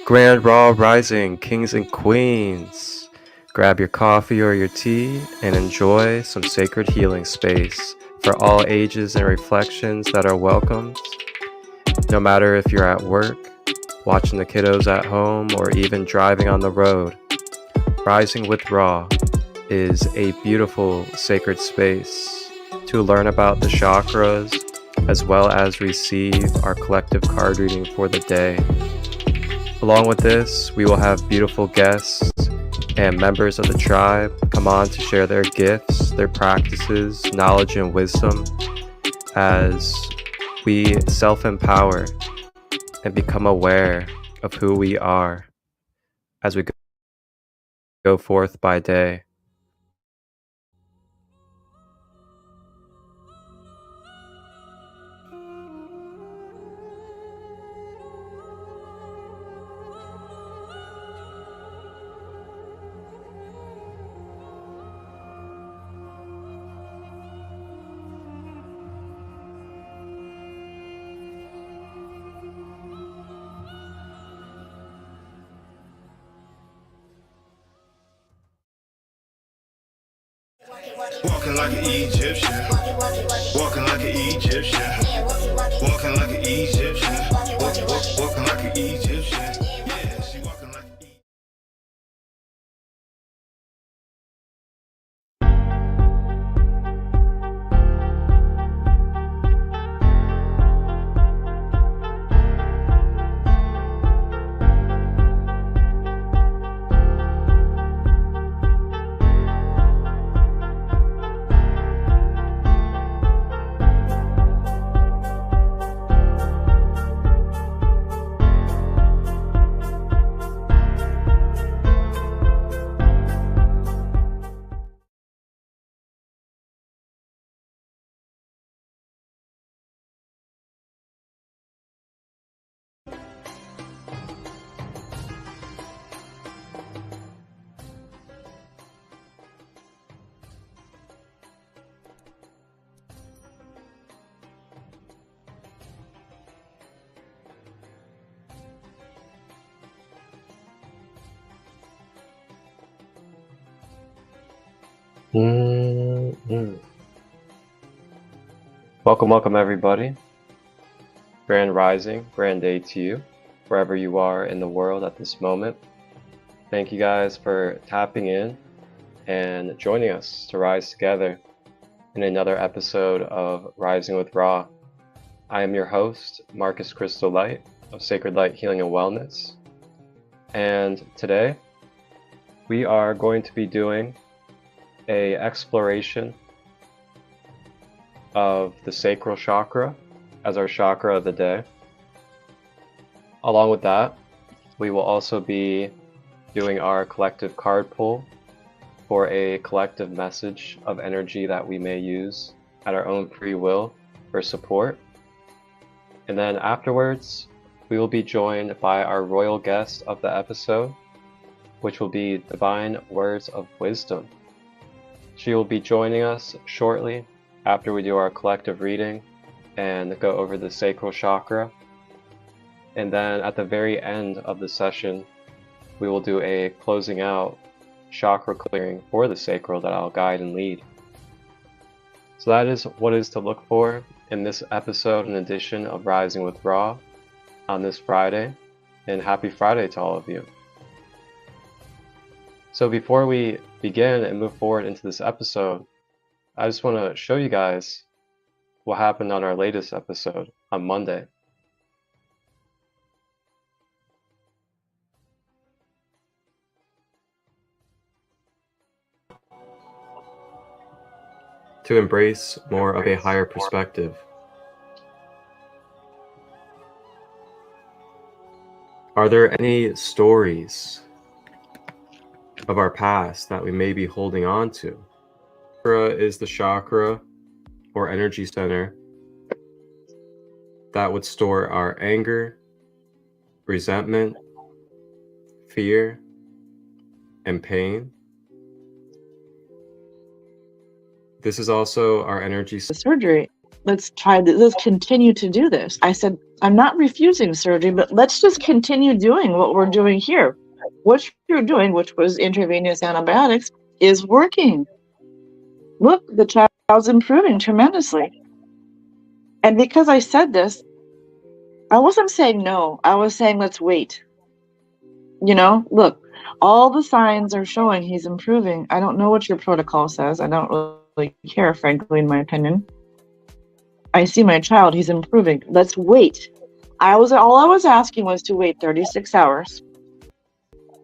Grand Raw Rising, kings and queens. Grab your coffee or your tea and enjoy some sacred healing space for all ages and reflections that are welcomed. No matter if you're at work, watching the kiddos at home, or even driving on the road, Rising with Ra is a beautiful sacred space to learn about the chakras as well as receive our collective card reading for the day. Along with this, we will have beautiful guests and members of the tribe come on to share their gifts, their practices, knowledge, and wisdom as we self-empower and become aware of who we are as we go forth by day. Walking like an Egyptian, walking like an Egyptian, walking like an Egyptian, walking like an Egyptian. Yeah, she walking like an Egyptian. Welcome everybody. Grand Rising, grand day to you, wherever you are in the world at this moment. Thank you guys for tapping in and joining us to rise together in another episode of Rising with Ra. I am your host, Marcus Christolight of Sacred Light Healing and Wellness. And today we are going to be doing an exploration of the Sacral Chakra as our chakra of the day. Along with that, we will also be doing our collective card pull for a collective message of energy that we may use at our own free will for support. And then afterwards, we will be joined by our royal guest of the episode, which will be Divine Words of Wisdom. She will be joining us shortly after we do our collective reading and go over the sacral chakra. And then at the very end of the session, we will do a closing out chakra clearing for the sacral that I'll guide and lead. So that is what is to look for in this episode and edition of Rising with Ra on this Friday. And happy Friday to all of you. So before we begin and move forward into this episode, I just want to show you guys what happened on our latest episode on Monday. To embrace more of a higher perspective. Are there any stories of our past that we may be holding on to? Chakra is the chakra or energy center that would store our anger, resentment, fear, and pain. This is also our energy surgery. let's try this. Let's continue to do this. I said, I'm not refusing surgery, but let's just continue doing what we're doing here. What you're doing, which was intravenous antibiotics, is working. Look, the child's improving tremendously. And because I said this, I wasn't saying no. I was saying, let's wait. Look, all the signs are showing he's improving. I don't know what your protocol says. I don't really care, frankly, in my opinion. I see my child, he's improving. Let's wait. All I was asking was to wait 36 hours.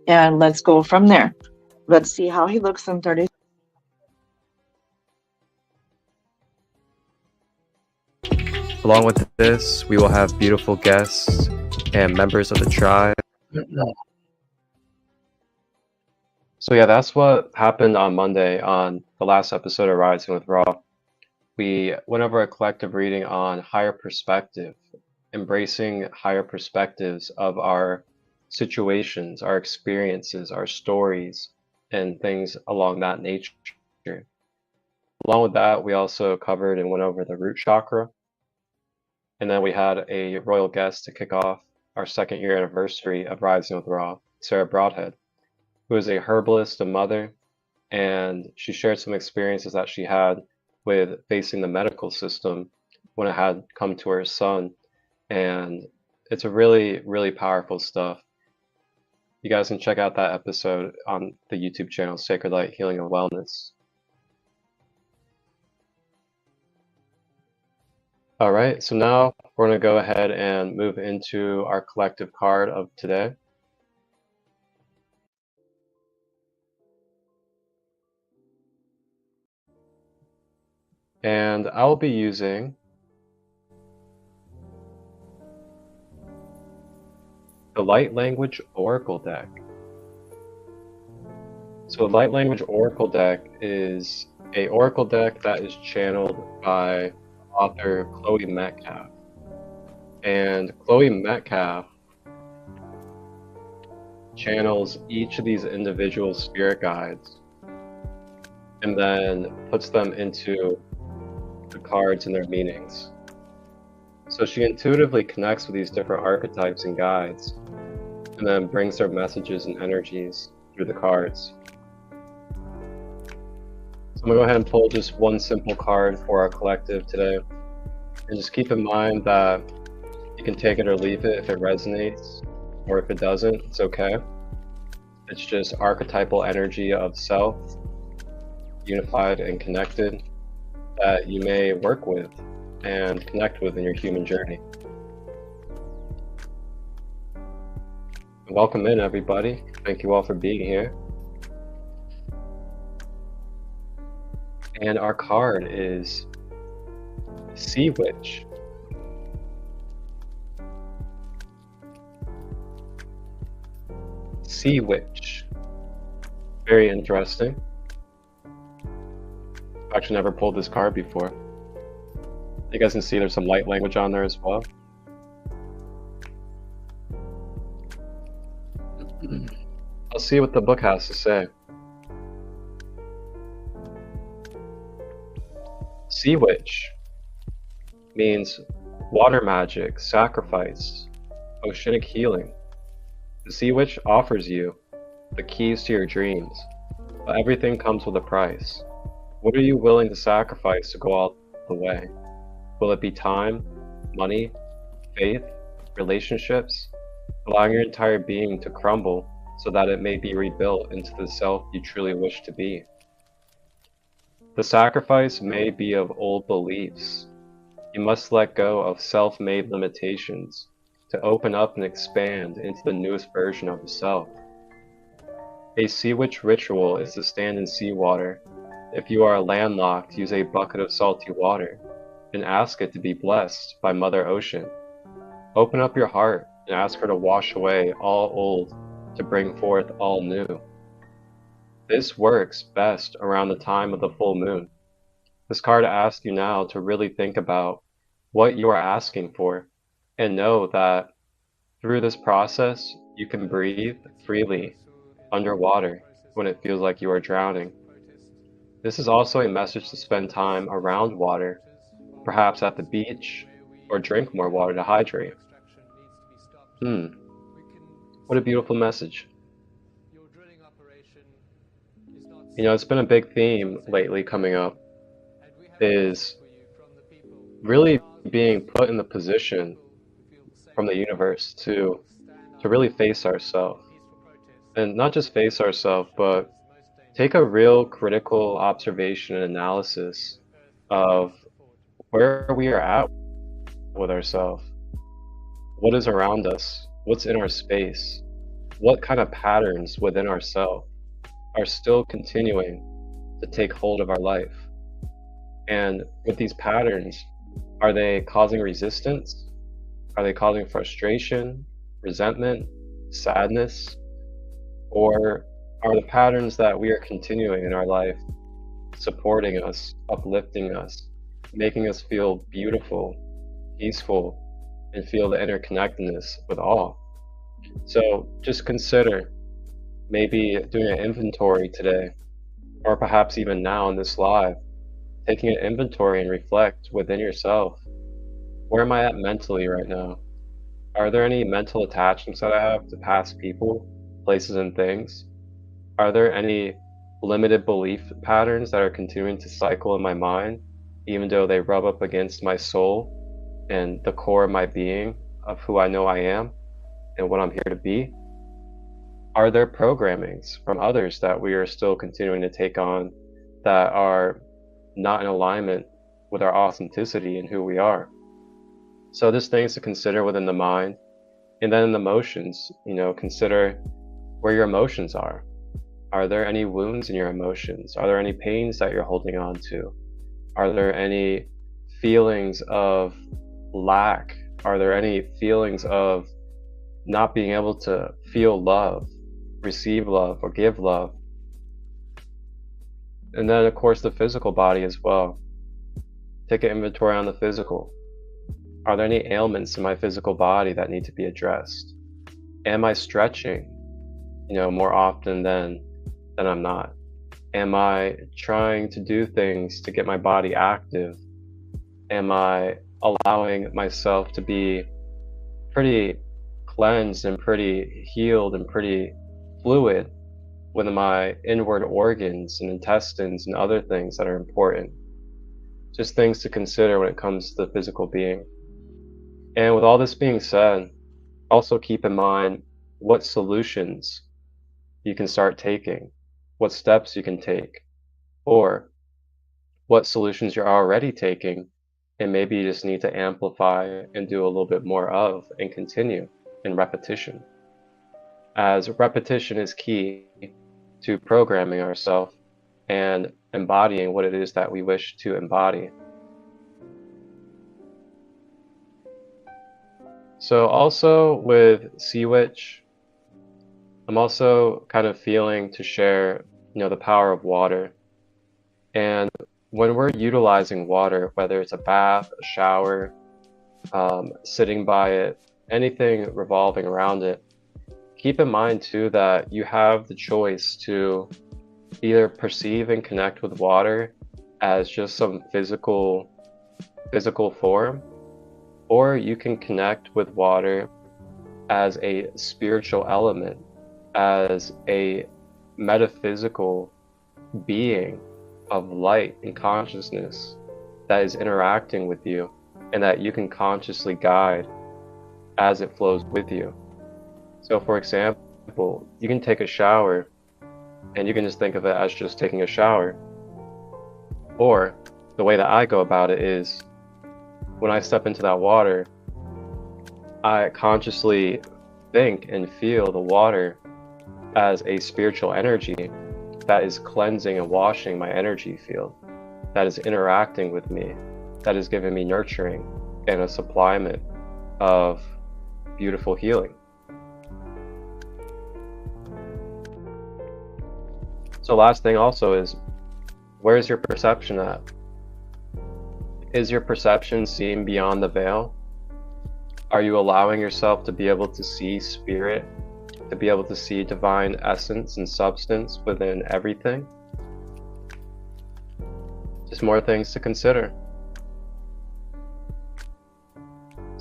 And let's go from there. Let's see how he looks in 30. Along with this, we will have beautiful guests and members of the tribe. So yeah, that's what happened on Monday on the last episode of Rising with Ra. We went over a collective reading on higher perspective, embracing higher perspectives of our situations, our experiences, our stories, and things along that nature. Along with that, we also covered and went over the root chakra. And then we had a royal guest to kick off our 2nd year anniversary of Rising with Ra, Sara Broadhead, who is a herbalist, a mother, and she shared some experiences that she had with facing the medical system when it had come to her son. And it's a really, really powerful stuff. You guys can check out that episode on the YouTube channel, Sacred Light Healing and Wellness. All right, so now we're going to go ahead and move into our collective card of today. And I will be using the Light Language Oracle deck. So the Light Language Oracle deck is an oracle deck that is channeled by author Chloe Metcalf. And Chloe Metcalf channels each of these individual spirit guides and then puts them into the cards and their meanings. So she intuitively connects with these different archetypes and guides and then brings their messages and energies through the cards. So I'm going to go ahead and pull just one simple card for our collective today. And just keep in mind that you can take it or leave it if it resonates, or if it doesn't, it's okay. It's just archetypal energy of self, unified and connected, that you may work with and connect with in your human journey. Welcome in, everybody. Thank you all for being here. And our card is Sea Witch. Sea Witch. Very interesting. I've actually never pulled this card before. You guys can see there's some light language on there as well. I'll see what the book has to say. Sea Witch means water magic, sacrifice, oceanic healing. The Sea Witch offers you the keys to your dreams, but everything comes with a price. What are you willing to sacrifice to go all the way? Will it be time, money, faith, relationships, allowing your entire being to crumble so that it may be rebuilt into the self you truly wish to be? The sacrifice may be of old beliefs. You must let go of self-made limitations to open up and expand into the newest version of the self. A Sea Witch ritual is to stand in seawater. If you are landlocked, use a bucket of salty water and ask it to be blessed by Mother Ocean. Open up your heart and ask her to wash away all old to bring forth all new. This works best around the time of the full moon. This card asks you now to really think about what you are asking for and know that through this process, you can breathe freely underwater when it feels like you are drowning. This is also a message to spend time around water perhaps at the beach, or drink more water to hydrate. What a beautiful message. You know, it's been a big theme lately coming up, is really being put in the position from the universe to really face ourselves. And not just face ourselves, but take a real critical observation and analysis of where we are at with ourselves. What is around us? What's in our space? What kind of patterns within ourselves are still continuing to take hold of our life? And with these patterns, are they causing resistance? Are they causing frustration, resentment, sadness? Or are the patterns that we are continuing in our life supporting us, uplifting us, making us feel beautiful, peaceful, and feel the interconnectedness with all? So just consider maybe doing an inventory today, or perhaps even now in this live, taking an inventory and reflect within yourself. Where am I at mentally right now? Are there any mental attachments that I have to past people, places, and things? Are there any limited belief patterns that are continuing to cycle in my mind, even though they rub up against my soul and the core of my being of who I know I am and what I'm here to be? Are there programmings from others that we are still continuing to take on that are not in alignment with our authenticity and who we are? So there's things to consider within the mind. And then in the emotions, you know, consider where your emotions are. Are there any wounds in your emotions? Are there any pains that you're holding on to? Are there any feelings of lack? Are there any feelings of not being able to feel love, receive love, or give love? And then, of course, the physical body as well. Take an inventory on the physical. Are there any ailments in my physical body that need to be addressed? Am I stretching, you know, more often than I'm not? Am I trying to do things to get my body active? Am I allowing myself to be pretty cleansed and pretty healed and pretty fluid with my inward organs and intestines and other things that are important? Just things to consider when it comes to the physical being. And with all this being said, also keep in mind what solutions you can start taking, what steps you can take, or what solutions you're already taking, and maybe you just need to amplify and do a little bit more of and continue in repetition. As repetition is key to programming ourselves and embodying what it is that we wish to embody. So also with Sea Witch, I'm also kind of feeling to share, you know, the power of water. And when we're utilizing water, whether it's a bath, a shower, sitting by it, anything revolving around it, keep in mind too that you have the choice to either perceive and connect with water as just some physical form, or you can connect with water as a spiritual element, as a metaphysical being of light and consciousness that is interacting with you and that you can consciously guide as it flows with you. So for example, you can take a shower and you can just think of it as just taking a shower. Or the way that I go about it is when I step into that water, I consciously think and feel the water as a spiritual energy that is cleansing and washing my energy field, that is interacting with me, that is giving me nurturing and a supplement of beautiful healing. So last thing also is, where's your perception at? Is your perception seeing beyond the veil? Are you allowing yourself to be able to see spirit, to be able to see divine essence and substance within everything? Just more things to consider.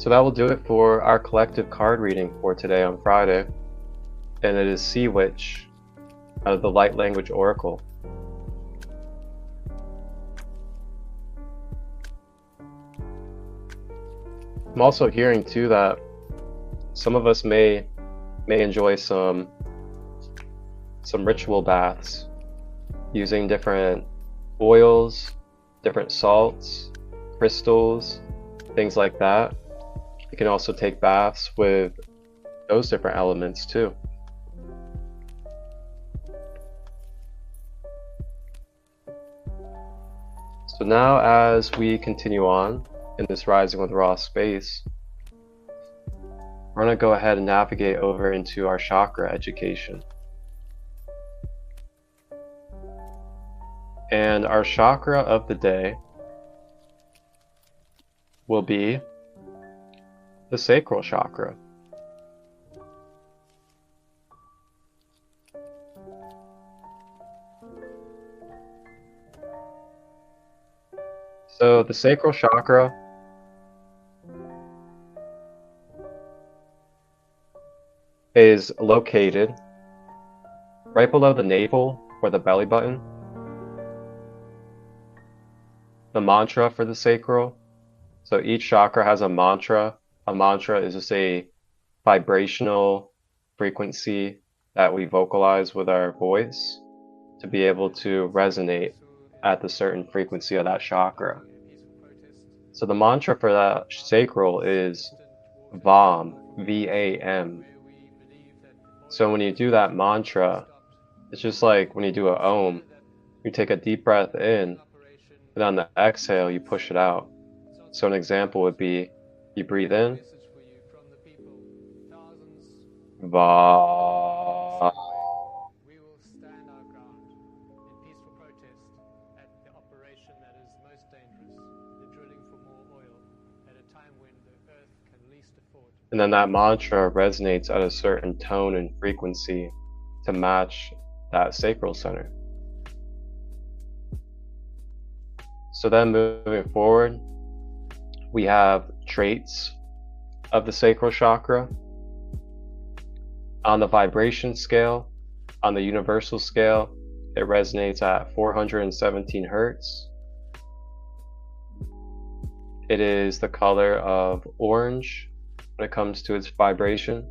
So that will do it for our collective card reading for today on Friday. And it is Sea Witch out of the Light Language Oracle. I'm also hearing too that some of us may enjoy some ritual baths using different oils, different salts, crystals, things like that. You can also take baths with those different elements too. So now as we continue on in this Rising with Ra space, we're going to go ahead and navigate over into our chakra education. And our chakra of the day will be the Sacral Chakra. So the Sacral Chakra is located right below the navel or the belly button. The mantra for the sacral. So each chakra has a mantra. A mantra is just a vibrational frequency that we vocalize with our voice to be able to resonate at the certain frequency of that chakra. So the mantra for that sacral is VAM, V-A-M. So when you do that mantra, it's just like when you do a Om, you take a deep breath in, and on the exhale, you push it out. So an example would be, you breathe in, Va. We will stand our ground in peaceful protest at the operation that is most dangerous, the drilling for more oil at a time when the earth can least afford. And then that mantra resonates at a certain tone and frequency to match that sacral center. So then moving forward, we have traits of the sacral chakra. On the vibration scale, on the universal scale, it resonates at 417 hertz. It is the color of orange when it comes to its vibration.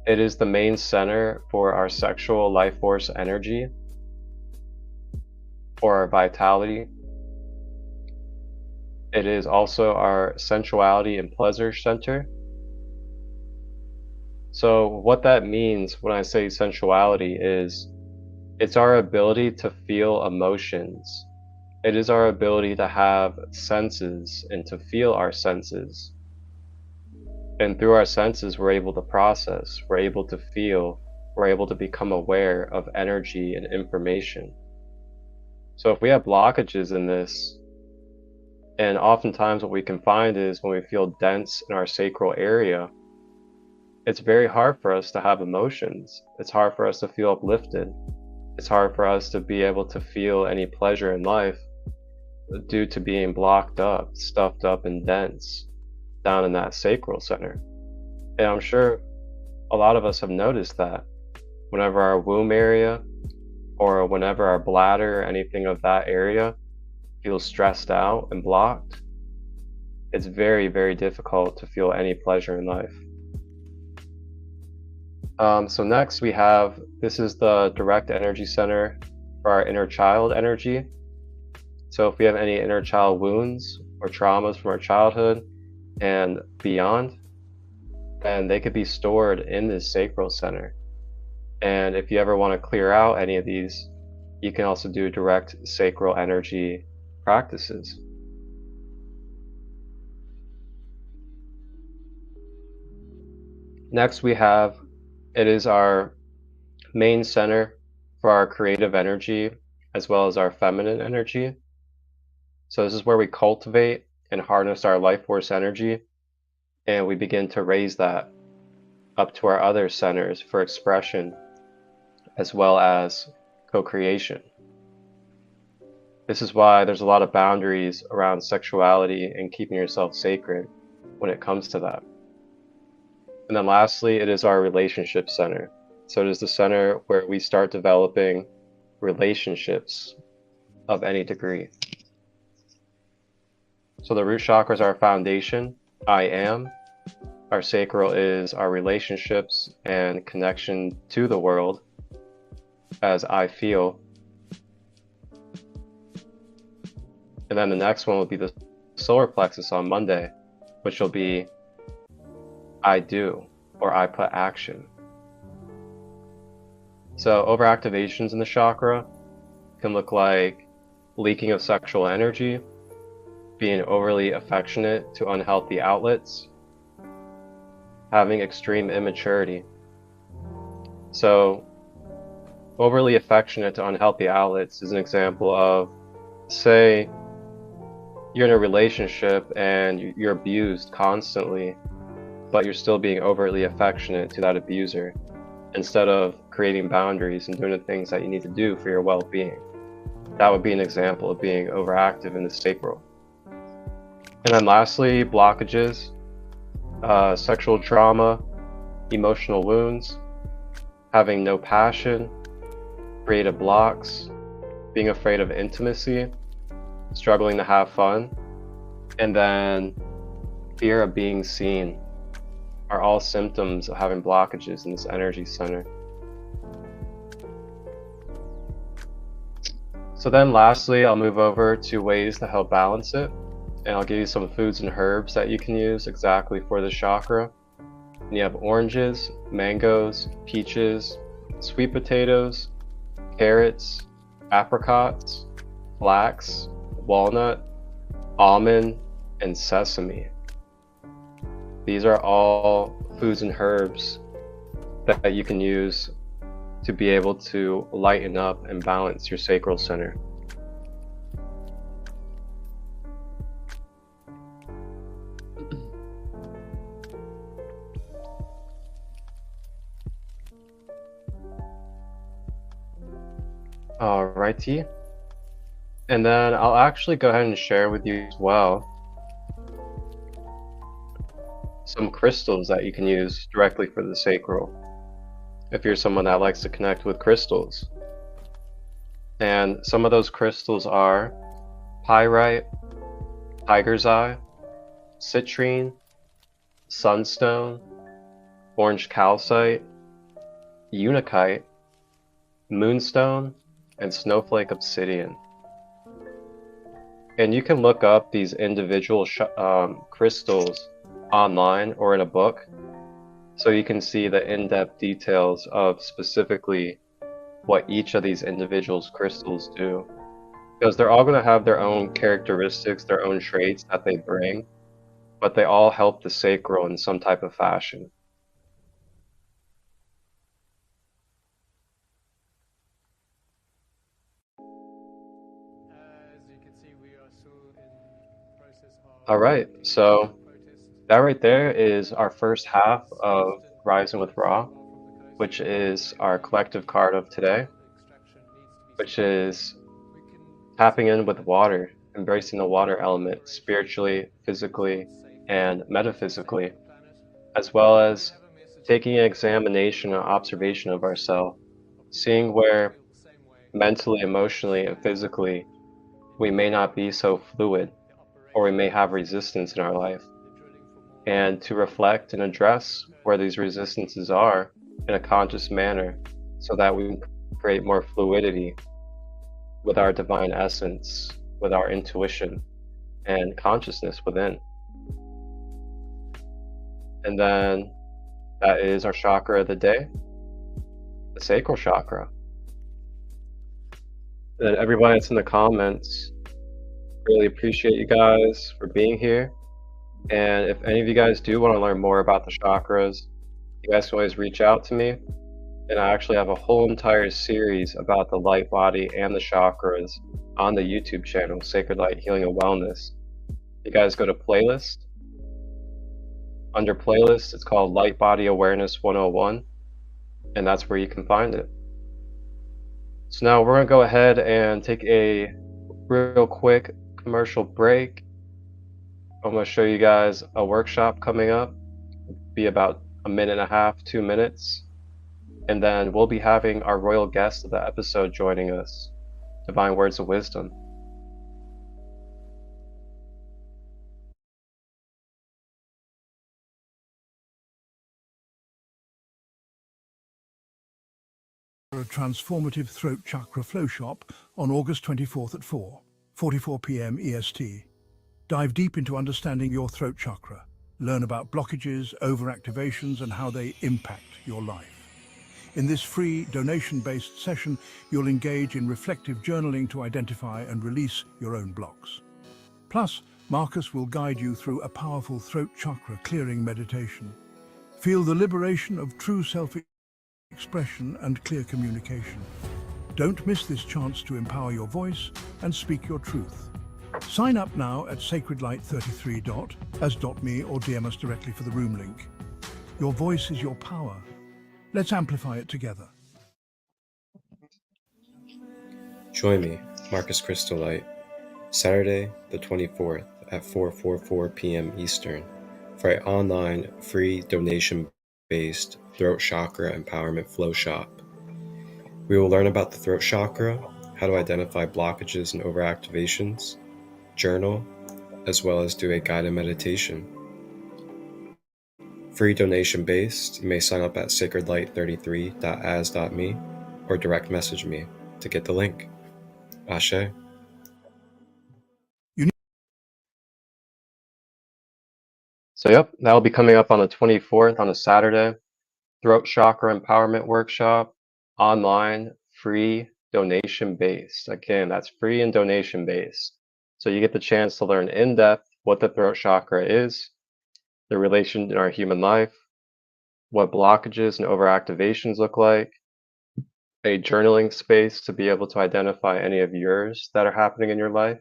It is the main center for our sexual life force energy, or our vitality. It is also our sensuality and pleasure center. So what that means when I say sensuality is it's our ability to feel emotions. It is our ability to have senses and to feel our senses. And through our senses, we're able to process, we're able to feel, we're able to become aware of energy and information. So if we have blockages in this, and oftentimes what we can find is when we feel dense in our sacral area, it's very hard for us to have emotions. It's hard for us to feel uplifted. It's hard for us to be able to feel any pleasure in life due to being blocked up, stuffed up and dense down in that sacral center. And I'm sure a lot of us have noticed that whenever our womb area or whenever our bladder or anything of that area feels stressed out and blocked, it's very, very difficult to feel any pleasure in life. So next we have, this is the direct energy center for our inner child energy. So if we have any inner child wounds or traumas from our childhood and beyond, then they could be stored in this sacral center. And if you ever want to clear out any of these, you can also do direct sacral energy practices. Next we have, it is our main center for our creative energy as well as our feminine energy. So this is where we cultivate and harness our life force energy, and we begin to raise that up to our other centers for expression as well as co-creation. This is why there's a lot of boundaries around sexuality and keeping yourself sacred when it comes to that. And then lastly, it is our relationship center. So it is the center where we start developing relationships of any degree. So the root chakra is our foundation, I am. Our sacral is our relationships and connection to the world as I feel. And then the next one will be the solar plexus on Monday, which will be I do, or I put action. So overactivations in the chakra can look like leaking of sexual energy, being overly affectionate to unhealthy outlets, having extreme immaturity. So overly affectionate to unhealthy outlets is an example of, say, you're in a relationship and you're abused constantly, but you're still being overtly affectionate to that abuser instead of creating boundaries and doing the things that you need to do for your well-being. That would be an example of being overactive in the sacral. And then lastly, blockages, sexual trauma, emotional wounds, having no passion, creative blocks, being afraid of intimacy, struggling to have fun, and then fear of being seen are all symptoms of having blockages in this energy center. So then lastly, I'll move over to ways to help balance it, and I'll give you some foods and herbs that you can use exactly for the chakra. And you have oranges, mangoes, peaches, sweet potatoes, carrots, apricots, flax, walnut, almond, and sesame. These are all foods and herbs that you can use to be able to lighten up and balance your sacral center. Alrighty. And then I'll actually go ahead and share with you as well some crystals that you can use directly for the sacral, if you're someone that likes to connect with crystals. And some of those crystals are pyrite, tiger's eye, citrine, sunstone, orange calcite, unakite, moonstone, and snowflake obsidian. And you can look up these individual crystals online or in a book, so you can see the in-depth details of specifically what each of these individual crystals do, because they're all going to have their own characteristics, their own traits that they bring, but they all help the sacral in some type of fashion. As you can see, we are still in process of All right, so that right there is our first half of Rising with Ra, which is our collective card of today, which is tapping in with water, embracing the water element spiritually, physically, and metaphysically, as well as taking an examination and observation of ourselves, seeing where mentally, emotionally, and physically we may not be so fluid, or we may have resistance in our life, and to reflect and address where these resistances are in a conscious manner so that we can create more fluidity with our divine essence, with our intuition and consciousness within. And then that is our chakra of the day, the sacral chakra. And everybody that's in the comments, really appreciate you guys for being here. And if any of you guys do want to learn more about the chakras, you guys can always reach out to me. And I actually have a whole entire series about the light body and the chakras on the YouTube channel, Sacred Light Healing and Wellness. You guys go to playlist. Under playlist, it's called Light Body Awareness 101, and that's where you can find it. So now we're going to go ahead and take a real quick commercial break. I'm going to show you guys a workshop coming up. Be about a minute and a half, 2 minutes. And then we'll be having our royal guest of the episode joining us, Divine Words of Wisdom. A transformative throat chakra flow shop on August 24th at 4:44 p.m. EST. Dive deep into understanding your throat chakra. Learn about blockages, overactivations, and how they impact your life. In this free, donation-based session, you'll engage in reflective journaling to identify and release your own blocks. Plus, Marcus will guide you through a powerful throat chakra clearing meditation. Feel the liberation of true self-expression and clear communication. Don't miss this chance to empower your voice and speak your truth. Sign up now at sacredlight33.as.me or DM us directly for the room link. Your voice is your power. Let's amplify it together. Join me, Marcus Christolight, Saturday the 24th at 4:44 p.m. Eastern for an online, free, donation-based throat chakra empowerment flow shop. We will learn about the throat chakra, how to identify blockages and overactivations, journal, as well as do a guided meditation. Free donation-based, you may sign up at sacredlight33.as.me or direct message me to get the link. Ashe. So yep, that'll be coming up on the 24th on a Saturday. Throat Chakra Empowerment Workshop, online, free, donation-based. Again, that's free and donation-based. So you get the chance to learn in depth what the throat chakra is, the relation in our human life, what blockages and overactivations look like, a journaling space to be able to identify any of yours that are happening in your life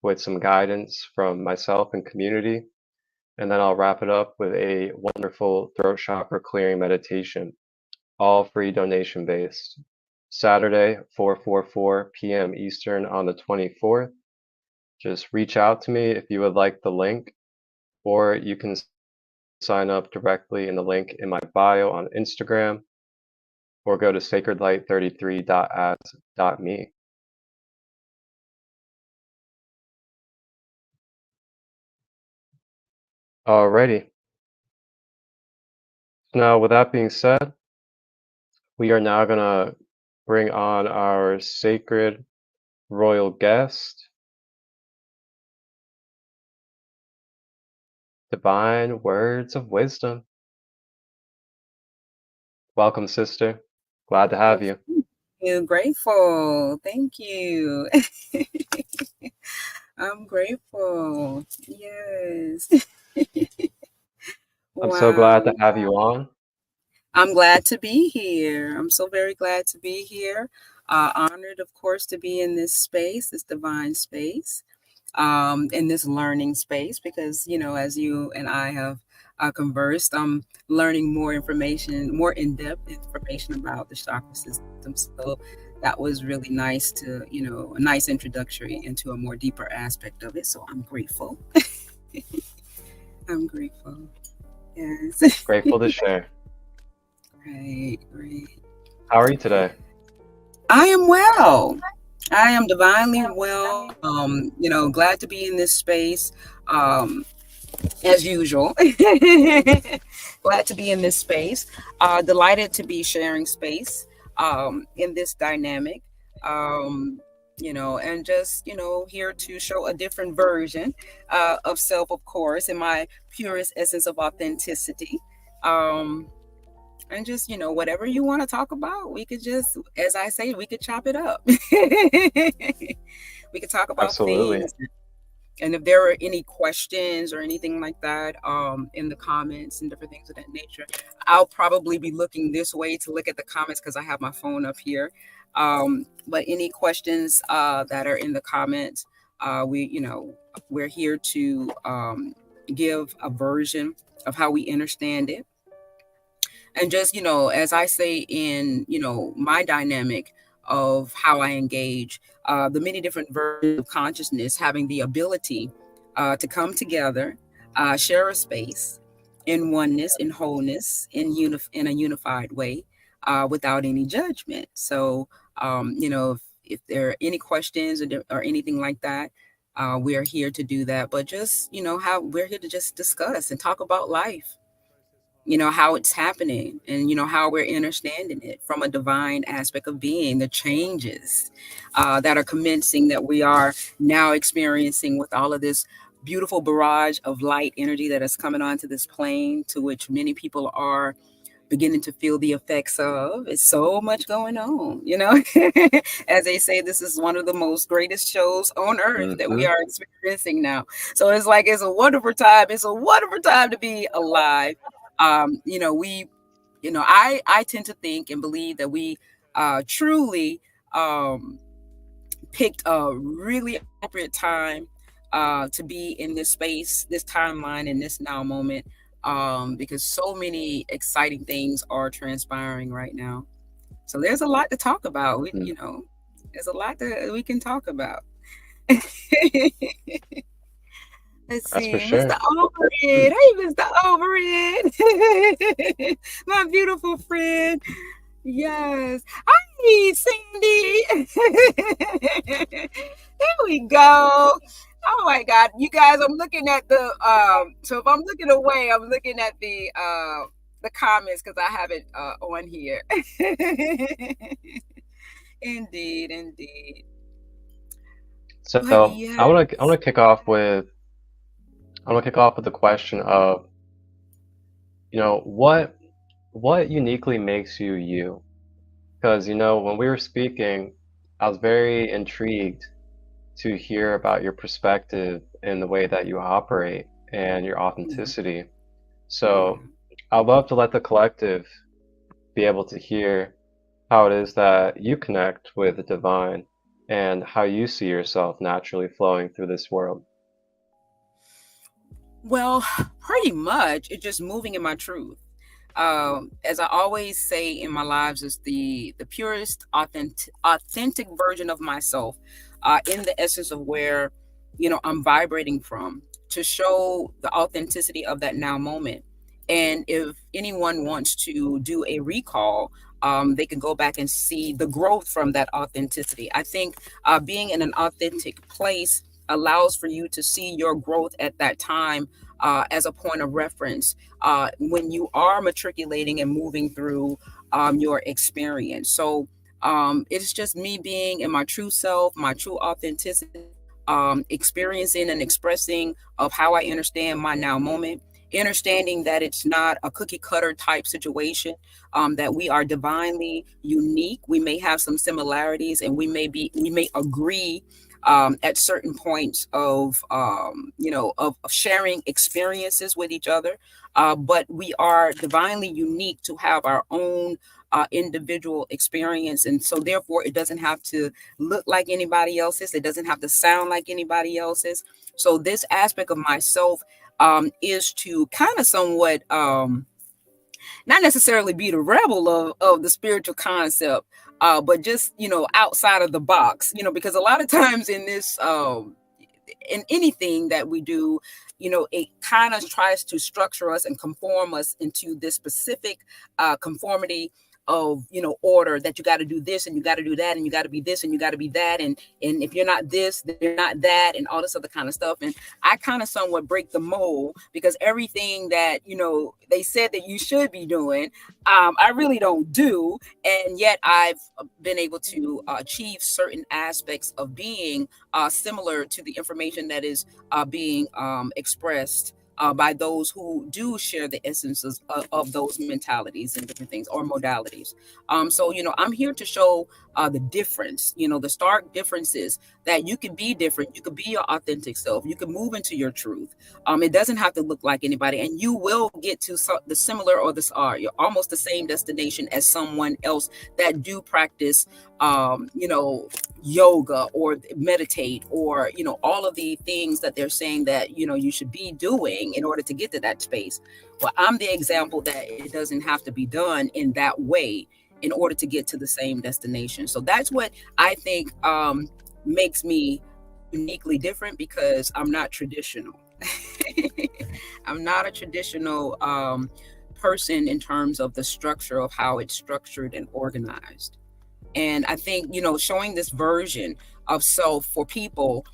with some guidance from myself and community. And then I'll wrap it up with a wonderful throat chakra clearing meditation, all free donation based. Saturday, 4:44 p.m. Eastern on the 24th. Just reach out to me if you would like the link, or you can sign up directly in the link in my bio on Instagram, or go to sacredlight33.as.me. Alrighty. Now, with that being said, we are now going to bring on our sacred royal guest, Divine Words of Wisdom. Welcome, sister. Glad to have you. You're grateful. Thank you. I'm grateful. Yes. I'm so glad to Wow. have you on. I'm glad to be here. I'm so very glad to be here. Honored, of course, to be in this space, this divine space, in this learning space, because, as you and I have conversed, I'm learning more information, more in-depth information about the chakra system. So that was really nice to, a nice introductory into a more deeper aspect of it. So I'm grateful. I'm grateful. Yes. Grateful to share. Great. How are you today? I am well. I am divinely well. Glad to be in this space. As usual. Glad to be in this space. Delighted to be sharing space in this dynamic. And just, here to show a different version of self, of course, in my purest essence of authenticity. And just, whatever you want to talk about, we could just, as I say, we could chop it up. We could talk about Absolutely. things. And if there are any questions or anything like that in the comments and different things of that nature, I'll probably be looking this way to look at the comments because I have my phone up here. But any questions that are in the comments, we're here to give a version of how we understand it. And just, as I say in, my dynamic, of how I engage. The many different versions of consciousness having the ability to come together, share a space in oneness, in wholeness, in a unified way, without any judgment. So, if there are any questions or anything like that, we are here to do that. But just, we're here to just discuss and talk about life, how it's happening, and, how we're understanding it from a divine aspect of being, the changes that are commencing, that we are now experiencing with all of this beautiful barrage of light energy that is coming onto this plane, to which many people are beginning to feel the effects of. It's so much going on, as they say, this is one of the most greatest shows on earth that we are experiencing now. So it's like, it's a wonderful time. It's a wonderful time to be alive. I tend to think and believe that we truly picked a really appropriate time to be in this space, this timeline, in this now moment, because so many exciting things are transpiring right now. So there's a lot to talk about. There's a lot that we can talk about. Let's see, sure. Mr. Overhead. Hey, Mr. Overhead. My beautiful friend. Yes. Hi, Cindy. There we go. Oh my God, you guys! I'm looking at the so if I'm looking away, I'm looking at the comments because I have it on here. Indeed. So yes. I want to kick off with the question of, what uniquely makes you you? Because when we were speaking, I was very intrigued to hear about your perspective and the way that you operate and your authenticity. So I'd love to let the collective be able to hear how it is that you connect with the divine and how you see yourself naturally flowing through this world. Well, pretty much it's just moving in my truth. As I always say in my lives, is the purest, authentic version of myself, in the essence of where, I'm vibrating from, to show the authenticity of that now moment. And if anyone wants to do a recall, they can go back and see the growth from that authenticity. I think being in an authentic place allows for you to see your growth at that time, as a point of reference, when you are matriculating and moving through your experience. So it's just me being in my true self, my true authenticity, experiencing and expressing of how I understand my now moment, understanding that it's not a cookie cutter type situation, that we are divinely unique. We may have some similarities, and we may agree at certain points of sharing experiences with each other, but we are divinely unique to have our own individual experience, and so therefore it doesn't have to look like anybody else's. It doesn't have to sound like anybody else's. So this aspect of myself is to kind of somewhat not necessarily be the rebel of the spiritual concept, but just, outside of the box, because a lot of times in this, in anything that we do, it kind of tries to structure us and conform us into this specific conformity of, order, that you got to do this and you got to do that and you got to be this and you got to be that, and if you're not this, then you're not that, and all this other kind of stuff. And I kind of somewhat break the mold, because everything that they said that you should be doing, I really don't do, and yet I've been able to achieve certain aspects of being similar to the information that is being expressed by those who do share the essences of those mentalities and different things or modalities. So, I'm here to show the difference, the stark differences, that you can be different. You could be your authentic self. You can move into your truth. It doesn't have to look like anybody, and you will get to the similar or you're almost the same destination as someone else that do practice, yoga or meditate, or all of the things that they're saying that you should be doing in order to get to that space. Well, I'm the example that it doesn't have to be done in that way. in order to get to the same destination. So that's what I think makes me uniquely different, because I'm not traditional. I'm not a traditional person in terms of the structure of how it's structured and organized. And I think, showing this version of self for people,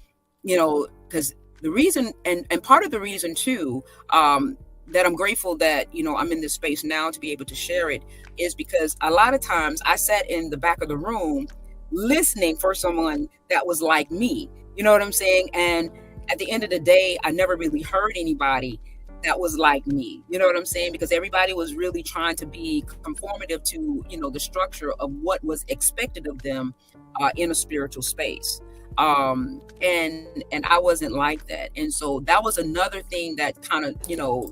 because the reason, and part of the reason too, that I'm grateful that, I'm in this space now to be able to share it, is because a lot of times I sat in the back of the room listening for someone that was like me. You know what I'm saying? And at the end of the day, I never really heard anybody that was like me. You know what I'm saying? Because everybody was really trying to be conformative to, the structure of what was expected of them in a spiritual space. And I wasn't like that. And so that was another thing that kind of,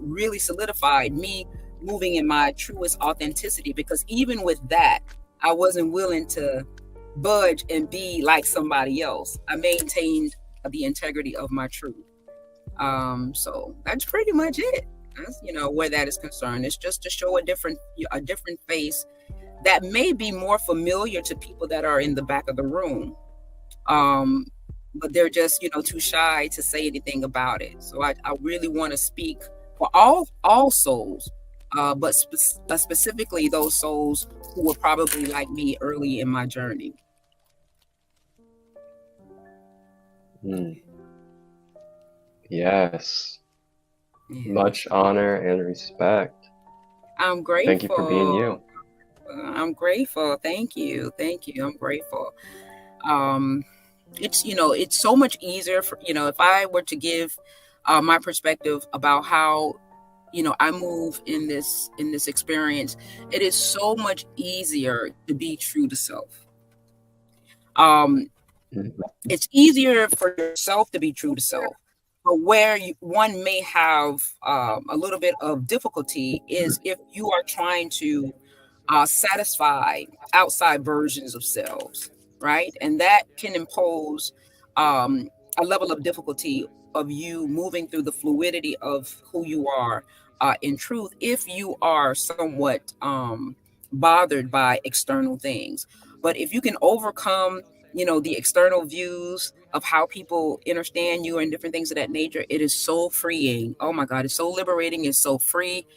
really solidified me moving in my truest authenticity, because even with that, I wasn't willing to budge and be like somebody else. I maintained the integrity of my truth. So that's pretty much it. That's, where that is concerned. It's just to show a different face that may be more familiar to people that are in the back of the room. But they're just, too shy to say anything about it. So I really want to speak for all souls, but specifically those souls who were probably like me early in my journey. Yes. Yeah. Much honor and respect. I'm grateful. Thank you for being you. I'm grateful. Thank you. I'm grateful. It's, it's so much easier for, if I were to give my perspective about how, I move in this experience, it is so much easier to be true to self. It's easier for yourself to be true to self. But where one may have a little bit of difficulty is if you are trying to satisfy outside versions of selves, right? And that can impose a level of difficulty of you moving through the fluidity of who you are in truth, if you are somewhat bothered by external things. But if you can overcome the external views of how people understand you and different things of that nature, it is so freeing. Oh my God, it's so liberating. It's so free.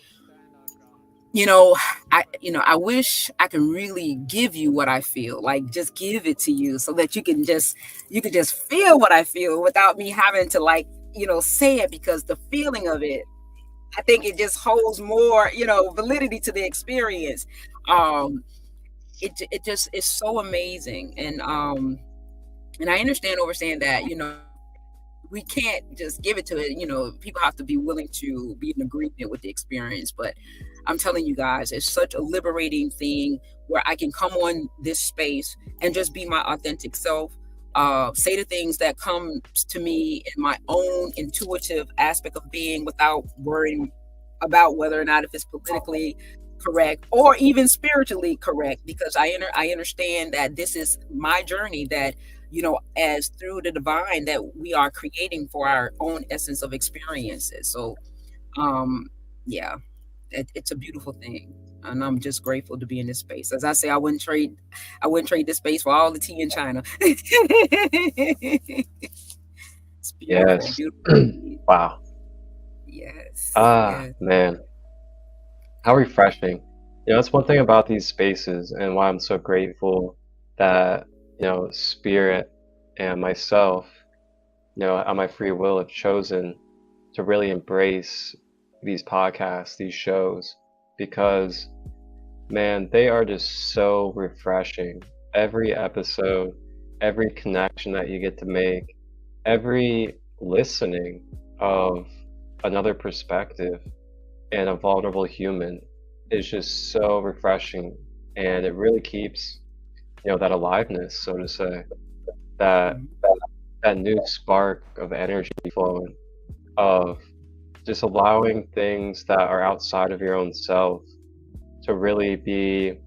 I wish I can really give you what I feel, like just give it to you so that you can just feel what I feel without me having to say it, because the feeling of it, I think it just holds more, validity to the experience. It just is so amazing. And I understand that, we can't just give it to it. People have to be willing to be in agreement with the experience. But I'm telling you guys, it's such a liberating thing where I can come on this space and just be my authentic self, say the things that come to me in my own intuitive aspect of being without worrying about whether or not if it's politically correct or even spiritually correct, because I understand that this is my journey, that as through the divine that we are creating for our own essence of experiences. So it's a beautiful thing, and I'm just grateful to be in this space. As I say, I wouldn't trade this space for all the tea in China. It's beautiful, Yes. beautiful. Wow. Yes. Yes. Man, how refreshing. That's one thing about these spaces, and why I'm so grateful that Spirit and myself, on my free will, have chosen to really embrace these podcasts, these shows, because man, they are just so refreshing. Every episode, every connection that you get to make, every listening of another perspective and a vulnerable human is just so refreshing, and it really keeps that aliveness, so to say, that new spark of energy flowing, of just allowing things that are outside of your own self to really be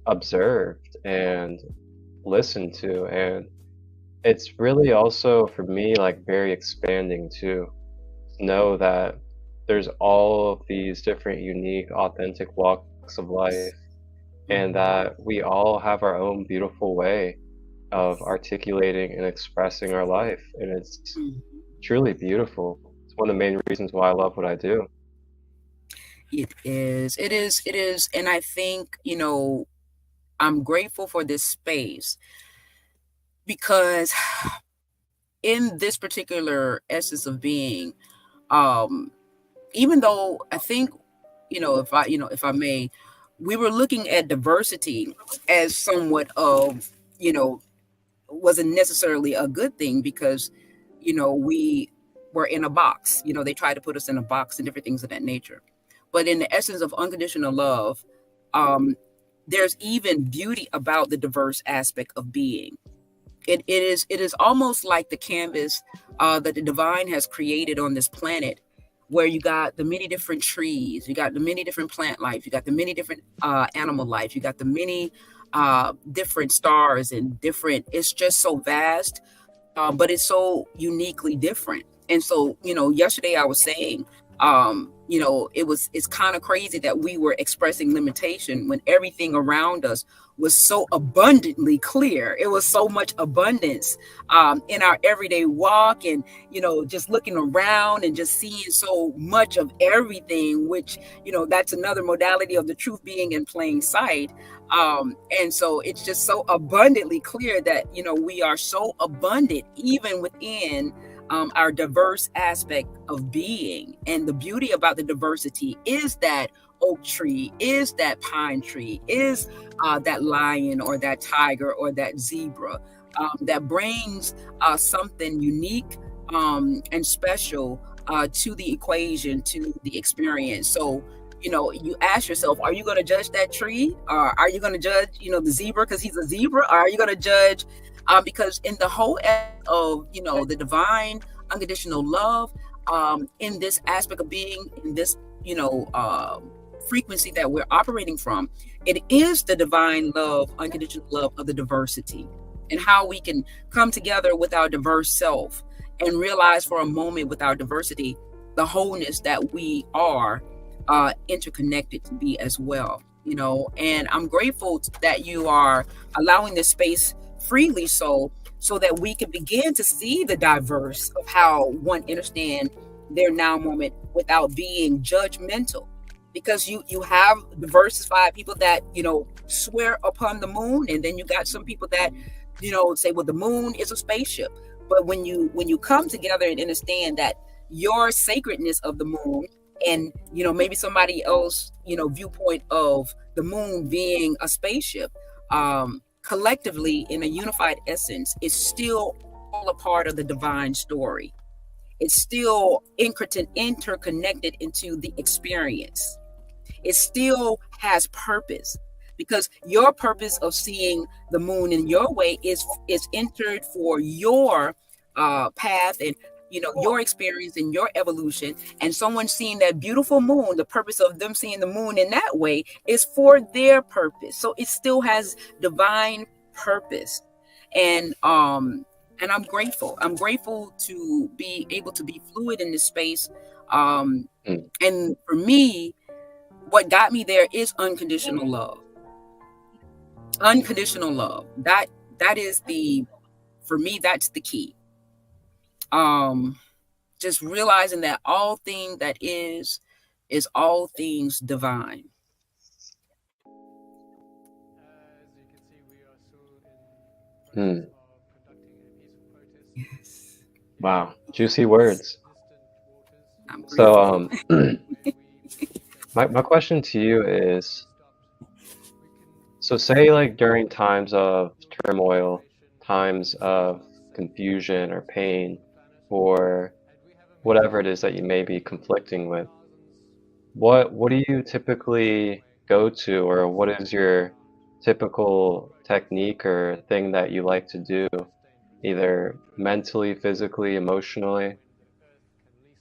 observed and listened to. And it's really also for me very expanding to know that there's all of these different unique authentic walks of life and that we all have our own beautiful way of articulating and expressing our life, and it's Mhm. truly beautiful. It's one of the main reasons why I love what I do. It is. It is. It is. And I think, I'm grateful for this space because in this particular essence of being, um, even though I think, if I may, we were looking at diversity as somewhat of, wasn't necessarily a good thing because, we were in a box. They tried to put us in a box and different things of that nature. But in the essence of unconditional love, um, there's even beauty about the diverse aspect of being. It is almost like the canvas that the divine has created on this planet, where you got the many different trees, you got the many different plant life, you got the many different animal life, you got the many different stars and different. It's just so vast, but it's so uniquely different. And so, yesterday I was saying, it's kind of crazy that we were expressing limitation when everything around us was so abundantly clear. It was so much abundance in our everyday walk, and just looking around and just seeing so much of everything, which that's another modality of the truth being in plain sight. And so it's just so abundantly clear that we are so abundant even within our diverse aspect of being. And the beauty about the diversity is that oak tree, is that pine tree, is that lion or that tiger or that zebra that brings something unique and special to the equation, to the experience. So, you ask yourself, are you going to judge that tree? Or are you going to judge, the zebra because he's a zebra? Or are you going to judge because in the whole of, the divine unconditional love, in this aspect of being, in this, frequency that we're operating from, it is the divine love, unconditional love of the diversity, and how we can come together with our diverse self and realize for a moment with our diversity, the wholeness that we are interconnected to be as well. And I'm grateful that you are allowing this space freely so that we can begin to see the diverse of how one understand their now moment without being judgmental. Because you have diversified people that swear upon the moon, and then you got some people that say, well, the moon is a spaceship. But when you come together and understand that your sacredness of the moon, and maybe somebody else viewpoint of the moon being a spaceship, collectively in a unified essence, is still all a part of the divine story. It's still interconnected into the experience. It still has purpose, because your purpose of seeing the moon in your way is entered for your path and your experience and your evolution. And someone seeing that beautiful moon, the purpose of them seeing the moon in that way is for their purpose. So it still has divine purpose. And I'm grateful. I'm grateful to be able to be fluid in this space. And for me, what got me there is unconditional love. Unconditional love. That is for me, that's the key. Just realizing that all thing that is all things divine. As you can see, we are still in process of conducting a peaceful protest. Yes. Wow, juicy words. I'm So, grateful. my question to you is, so say like during times of turmoil, times of confusion or pain, or whatever it is that you may be conflicting with, what do you typically go to, or what is your typical technique or thing that you like to do, either mentally, physically, emotionally,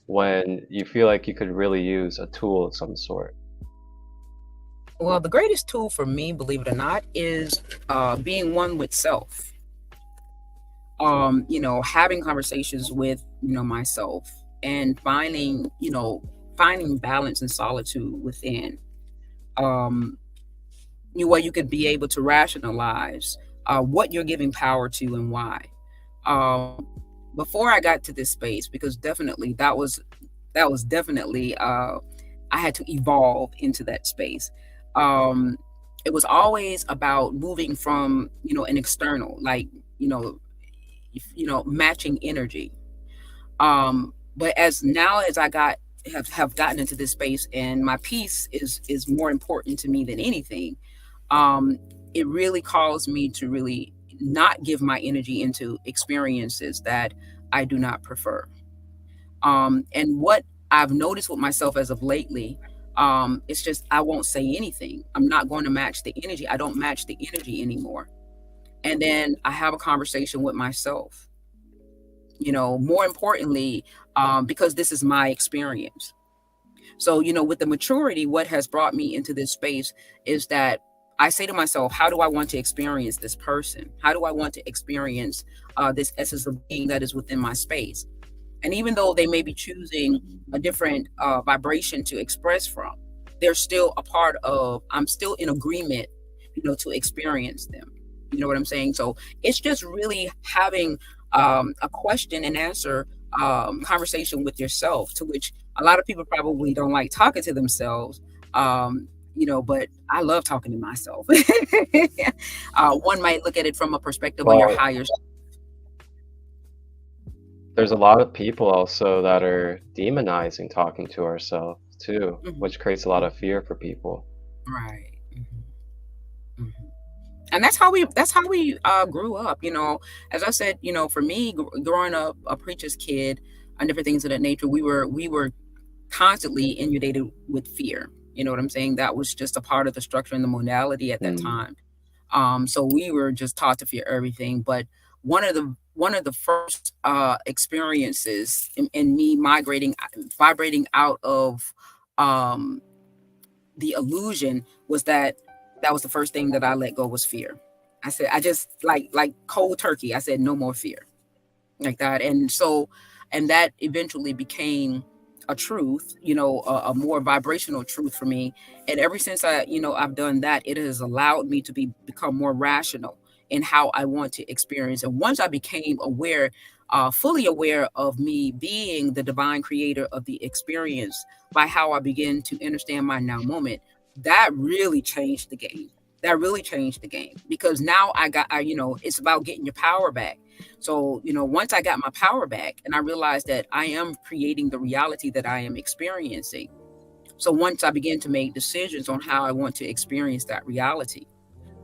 when you feel like you could really use a tool of some sort? Well, the greatest tool for me, believe it or not, is being one with self. Having conversations with myself, and finding balance and solitude within. where you could be able to rationalize what you're giving power to and why. Before I got to this space, because definitely that was definitely I had to evolve into that space. It was always about moving from an external, like matching energy. But as I have gotten into this space, and my peace is more important to me than anything. It really calls me to really not give my energy into experiences that I do not prefer. And what I've noticed with myself as of lately, it's just I won't say anything. I'm not going to match the energy. I don't match the energy anymore. And then I have a conversation with myself. More importantly, because this is my experience. So, with the maturity, what has brought me into this space is that I say to myself, how do I want to experience this person? How do I want to experience this essence of being that is within my space? And even though they may be choosing a different vibration to express from, they're still a part of, I'm still in agreement, to experience them. You know what I'm saying? So it's just really having a question and answer conversation with yourself, to which a lot of people probably don't like talking to themselves. But I love talking to myself. One might look at it from a perspective on your higher self. There's a lot of people also that are demonizing talking to ourselves too, which creates a lot of fear for people. Right. And that's how we grew up. As I said, for me, growing up a preacher's kid and different things of that nature, we were constantly inundated with fear. You know what I'm saying? That was just a part of the structure and the modality at that time. So we were just taught to fear everything. But one of the first experiences in me vibrating out of the illusion was that was the first thing that I let go, was fear. I said, I just like cold turkey. I said, no more fear, like that. And that eventually became a truth, a more vibrational truth for me. And ever since I've done that, it has allowed me to become more rational in how I want to experience. And once I became aware, fully aware of me being the divine creator of the experience, by how I begin to understand my now moment, that really changed the game. Because now it's about getting your power back. So, once I got my power back and I realized that I am creating the reality that I am experiencing. So once I begin to make decisions on how I want to experience that reality,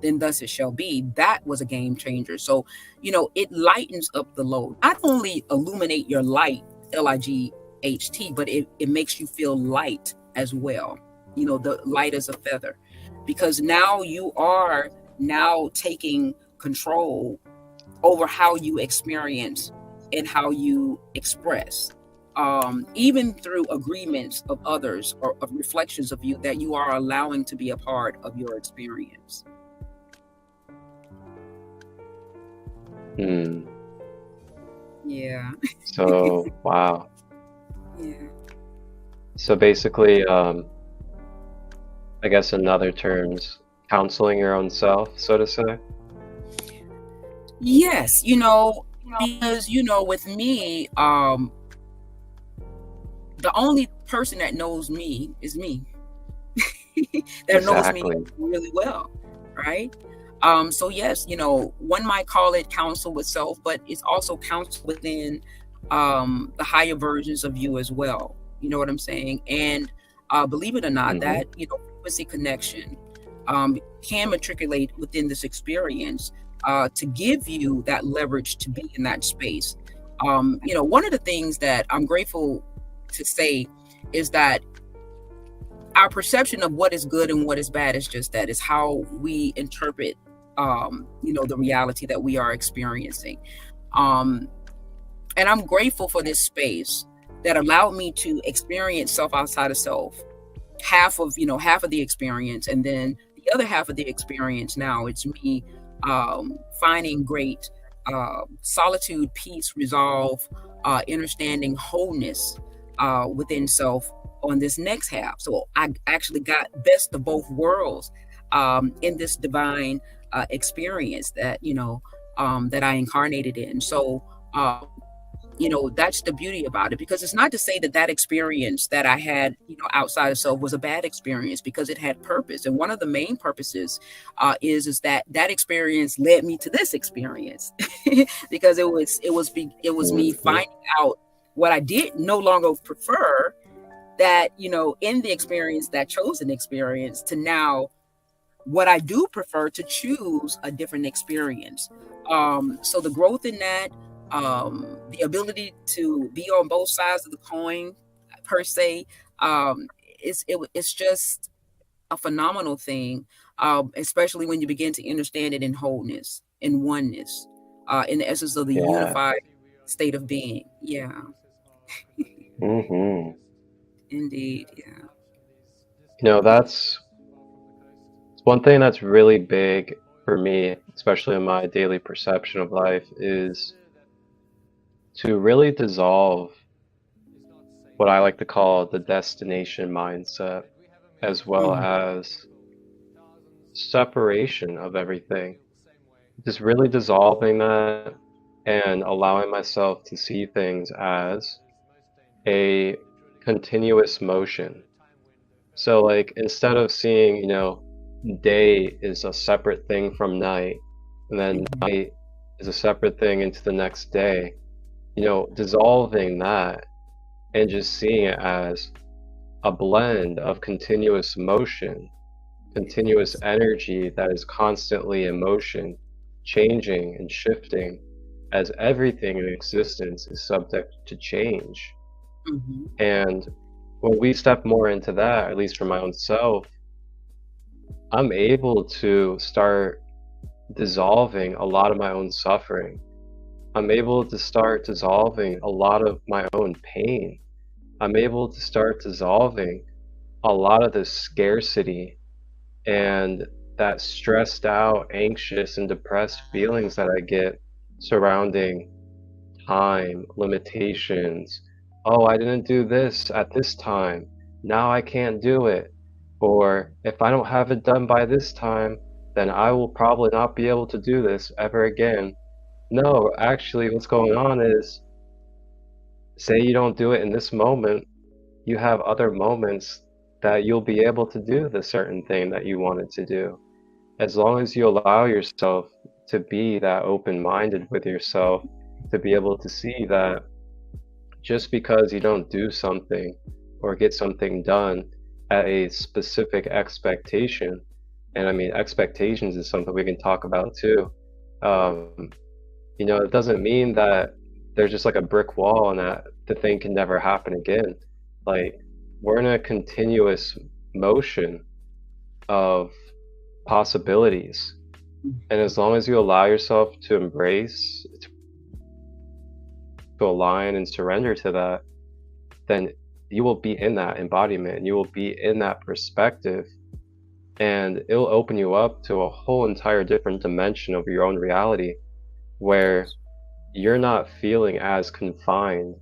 then thus it shall be. That was a game changer. So, it lightens up the load. Not only illuminate your light, LIGHT, but it makes you feel light as well. The light as a feather, because now you are taking control over how you experience and how you express, even through agreements of others or of reflections of you that you are allowing to be a part of your experience. Yeah. So, wow. Yeah. So basically, I guess in other terms, counseling your own self, so to say. Yes, because with me, the only person that knows me is me. That knows me really well, right? So yes, one might call it counsel with self, but it's also counsel within the higher versions of you as well. You know what I'm saying? And believe it or not, that frequency connection can matriculate within this experience to give you that leverage to be in that space. One of the things that I'm grateful to say is that our perception of what is good and what is bad is just that. It's how we interpret, the reality that we are experiencing. And I'm grateful for this space that allowed me to experience self outside of self. Half of the experience, and then the other half of the experience now, it's me finding great solitude, peace, resolve, understanding, wholeness within self on this next half. So I actually got best of both worlds in this divine experience that, that I incarnated in. So, that's the beauty about it, because it's not to say that experience that I had, outside of self was a bad experience, because it had purpose. And one of the main purposes is that experience led me to this experience because it was me finding out what I did no longer prefer, that, in the experience, that chosen experience, to now what I do prefer, to choose a different experience. So the growth in that, the ability to be on both sides of the coin, per se, it's just a phenomenal thing, especially when you begin to understand it in wholeness, in oneness, in the essence of the unified state of being. Yeah. Mm-hmm. Indeed. Yeah. That's one thing that's really big for me, especially in my daily perception of life, is to really dissolve what I like to call the destination mindset, as well as separation of everything. Just really dissolving that and allowing myself to see things as a continuous motion. So, like, instead of seeing, day is a separate thing from night, and then night is a separate thing into the next day, dissolving that and just seeing it as a blend of continuous motion, continuous energy that is constantly in motion, changing and shifting, as everything in existence is subject to change. And when we step more into that, at least for my own self, I'm able to start dissolving a lot of my own suffering. I'm able to start dissolving a lot of my own pain. I'm able to start dissolving a lot of the scarcity and that stressed out, anxious, and depressed feelings that I get surrounding time, limitations. Oh, I didn't do this at this time. Now I can't do it. Or if I don't have it done by this time, then I will probably not be able to do this ever again. No, actually, what's going on is, say you don't do it in this moment, you have other moments that you'll be able to do the certain thing that you wanted to do. As long as you allow yourself to be that open-minded with yourself, to be able to see that just because you don't do something or get something done at a specific expectation, and I mean, expectations is something we can talk about too. It doesn't mean that there's just like a brick wall and that the thing can never happen again. Like, we're in a continuous motion of possibilities. And as long as you allow yourself to embrace, to align and surrender to that, then you will be in that embodiment and you will be in that perspective, and it'll open you up to a whole entire different dimension of your own reality, where you're not feeling as confined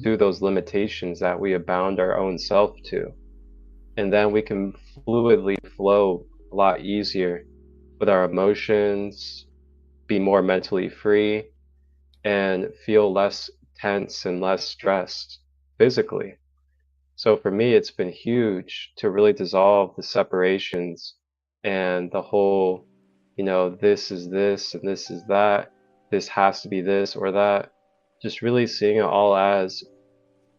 to those limitations that we have bound our own self to. And then we can fluidly flow a lot easier with our emotions, be more mentally free, and feel less tense and less stressed physically. So for me, it's been huge to really dissolve the separations and the whole, this is this and this is that, this has to be this or that. Just really seeing it all as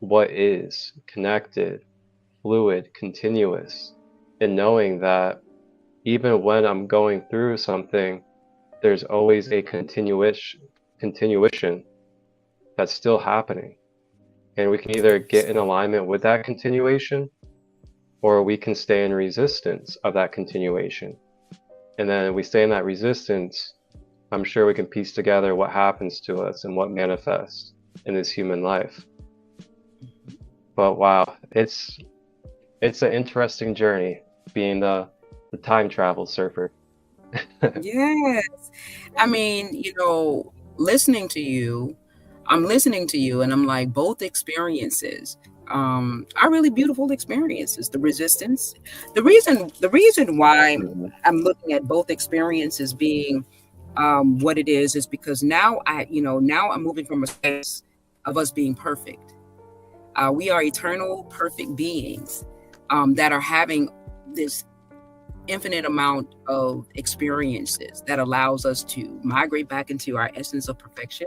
what is, connected, fluid, continuous, and knowing that even when I'm going through something, there's always a continuation that's still happening. And we can either get in alignment with that continuation, or we can stay in resistance of that continuation. And then if we stay in that resistance, I'm sure we can piece together what happens to us and what manifests in this human life. But wow, it's an interesting journey being the time travel surfer. Yes. I mean, listening to you, I'm listening to you and I'm like, both experiences, are really beautiful experiences. The resistance, the reason why I'm looking at both experiences being what it is because now I'm moving from a space of us being perfect. We are eternal, perfect beings that are having this infinite amount of experiences that allows us to migrate back into our essence of perfection,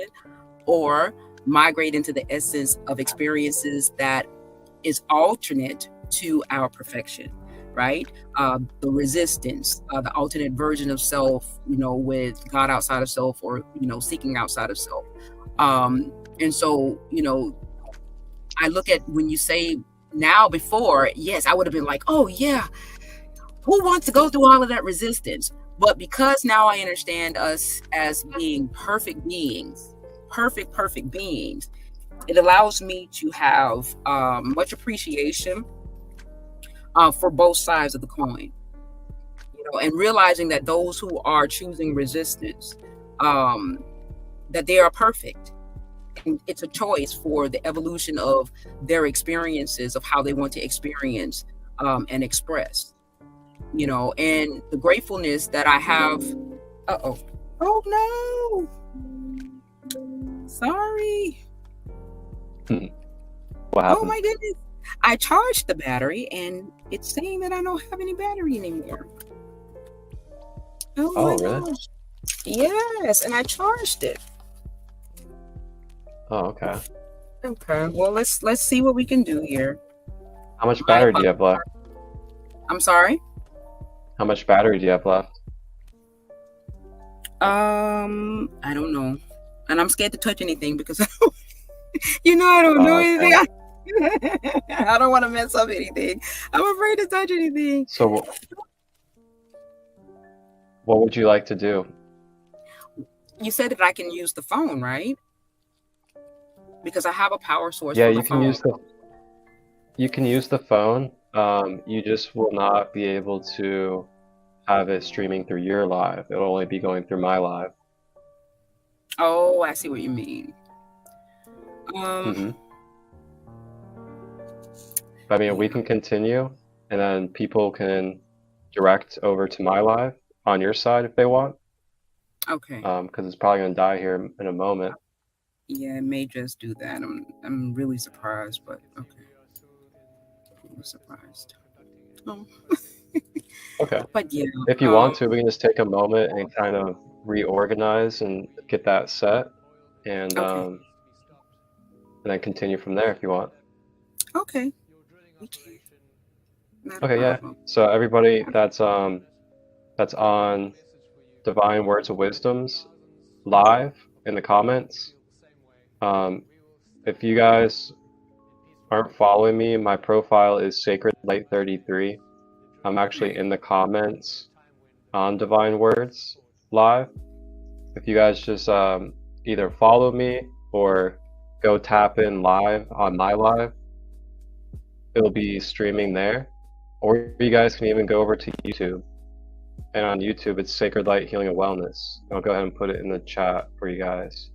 or migrate into the essence of experiences that is alternate to our perfection, right? The resistance, the alternate version of self, with God outside of self, or, seeking outside of self. And so, I look at when you say now, before, yes, I would have been like, oh yeah, who wants to go through all of that resistance? But because now I understand us as being perfect beings, perfect beings, it allows me to have much appreciation for both sides of the coin, and realizing that those who are choosing resistance, that they are perfect. And it's a choice for the evolution of their experiences, of how they want to experience and express, and the gratefulness that I have. Oh no, sorry. What happened? Oh my goodness. I charged the battery and it's saying that I don't have any battery anymore. Oh my really? gosh. Yes, and I charged it. Oh, okay. Okay. Well, let's see what we can do here. How much battery do you have left? I'm sorry? How much battery do you have left? I don't know. And I'm scared to touch anything because I don't know anything. I don't want to mess up anything. I'm afraid to touch anything. So what would you like to do? You said that I can use the phone, right? Because I have a power source. Yeah, for the phone. You can use the phone. You just will not be able to have it streaming through your live. It'll only be going through my live. Oh, I see what you mean. I mean, we can continue, and then people can direct over to my live on your side if they want. Okay. Because it's probably gonna die here in a moment. Yeah, it may just do that. I'm really surprised, but okay. I'm surprised. Oh. Okay. But yeah. If you want to, we can just take a moment and kind of reorganize and get that set, and Okay. and then continue from there if you want. Okay. We can. Not a Okay, yeah. problem. So everybody that's on Divine Words of Wisdom's live in the comments. If you guys aren't following me, my profile is Sacred Light 33. I'm actually in the comments on Divine Words live. If you guys just either follow me or go tap in live on my live, it'll be streaming there. Or you guys can even go over to YouTube. And on YouTube, it's Sacred Light Healing and Wellness. I'll go ahead and put it in the chat for you guys.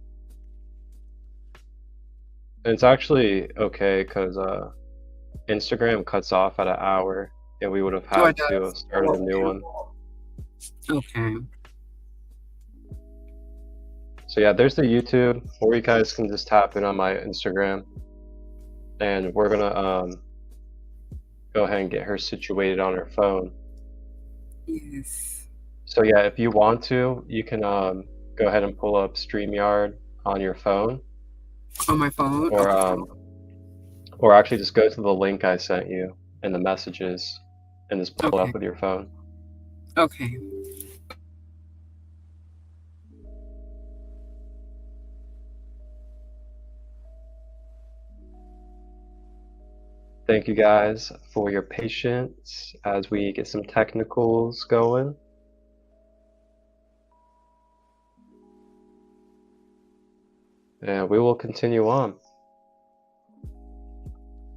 And it's actually okay because Instagram cuts off at an hour, and we would have had to start a new one. Okay. So yeah, there's the YouTube, or you guys can just tap in on my Instagram, and we're gonna go ahead and get her situated on her phone. Yes. So yeah, if you want to, you can go ahead and pull up StreamYard on your phone. On my phone? Or actually just go to the link I sent you in the messages and just pull it up with your phone. Okay. Thank you guys for your patience as we get some technicals going. And we will continue on.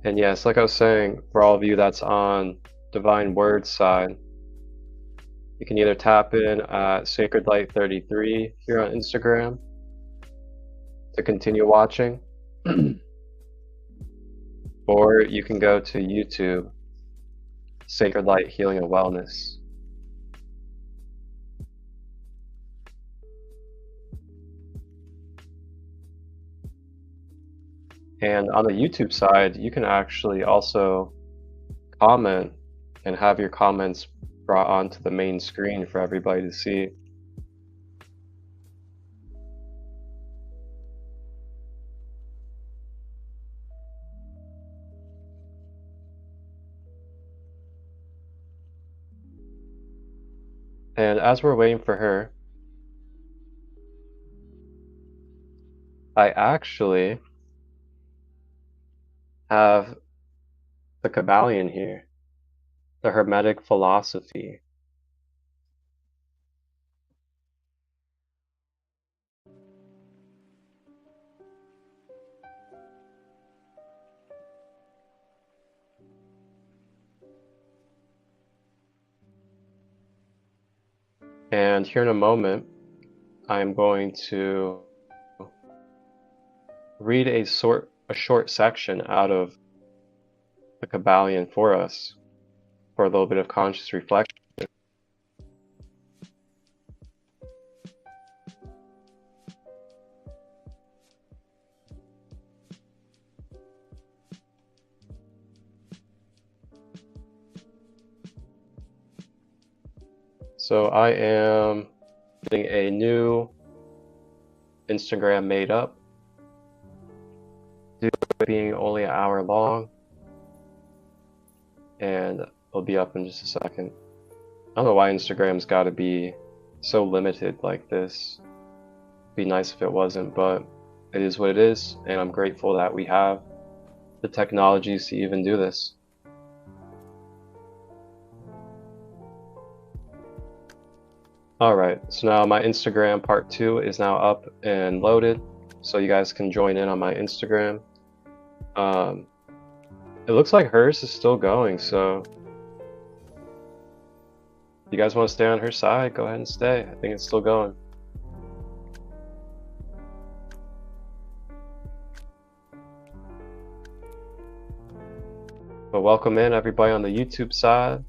And yes, like I was saying, for all of you that's on Divine Words side, you can either tap in at Sacred Light 33 here on Instagram to continue watching. Or you can go to YouTube, Sacred Light Healing and Wellness. And on the YouTube side, you can actually also comment and have your comments brought onto the main screen for everybody to see. And as we're waiting for her, I actually have the Kabbalion here, the Hermetic philosophy. And here in a moment, I'm going to read a short section out of the Kabbalion for us, for a little bit of conscious reflection. So I am getting a new Instagram made up, due to it being only an hour long, and it'll be up in just a second. I don't know why Instagram's got to be so limited like this. It'd be nice if it wasn't, but it is what it is, and I'm grateful that we have the technologies to even do this. Alright, so now my Instagram part 2 is now up and loaded, so you guys can join in on my Instagram. It looks like hers is still going, so if you guys want to stay on her side, go ahead and stay. I think it's still going. But welcome in everybody on the YouTube side.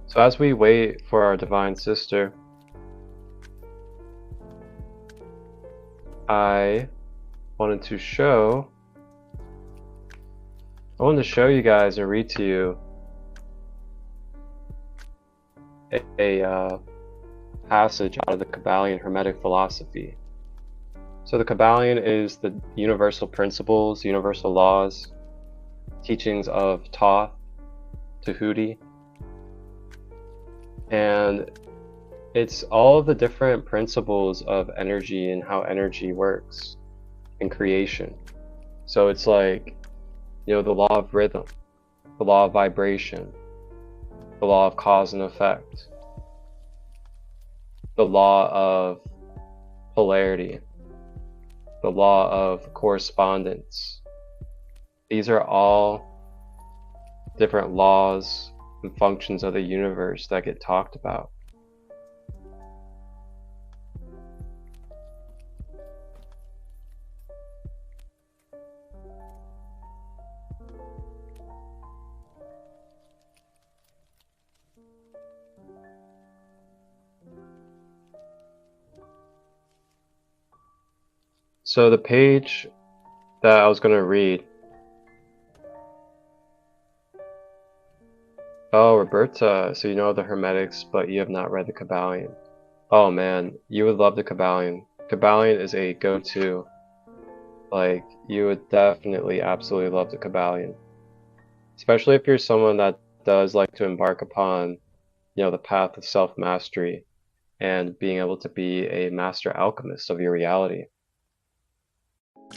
So as we wait for our Divine Sister, I wanted to show you guys and read to you a passage out of the Kabbalion Hermetic philosophy. So the Kabbalion is the universal principles, universal laws, teachings of Thoth, Tahuti, and it's all of the different principles of energy and how energy works in creation. So it's like, you know, the law of rhythm, the law of vibration, the law of cause and effect, the law of polarity, the law of correspondence. These are all different laws and functions of the universe that get talked about. So the page that I was going to read. Oh, Roberta, so you know the Hermetics, but you have not read the Kabbalion. Oh man, you would love the Kabbalion. Kabbalion is a go-to. Like, you would definitely, absolutely love the Kabbalion. Especially if you're someone that does like to embark upon, you know, the path of self-mastery and being able to be a master alchemist of your reality.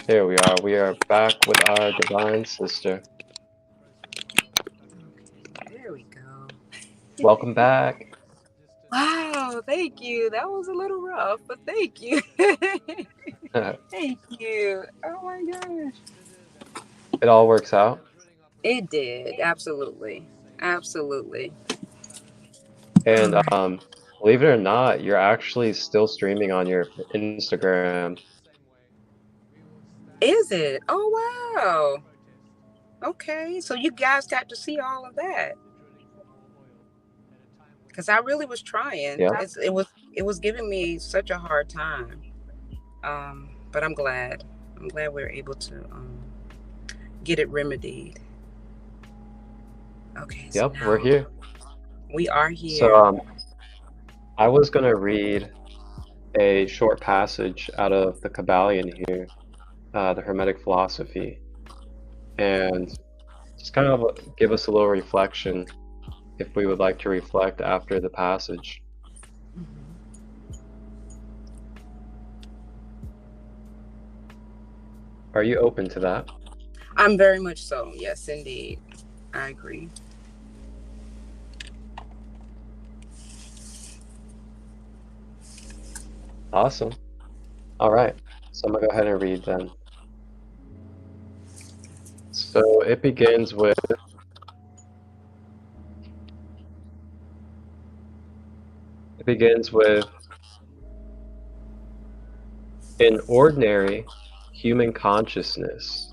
Here we are. We are back with our Divine Sister. There we go. Welcome back. Wow, thank you. That was a little rough, but thank you. Thank you. Oh my gosh. It all works out. It did. Absolutely. Absolutely. And believe it or not, you're actually still streaming on your Instagram. Is it? Oh, wow. Okay, so you guys got to see all of that. Because I really was trying. Yeah. It was giving me such a hard time. But I'm glad. I'm glad we were able to get it remedied. Okay. So Yep, we're here. We are here. So I was going to read a short passage out of the Kabbalion here, the Hermetic philosophy, and just kind of give us a little reflection if we would like to reflect after the passage. Are you open to that? I'm very much so. Yes, indeed. I agree. Awesome. All right. So I'm going to go ahead and read then. So it begins with in ordinary human consciousness,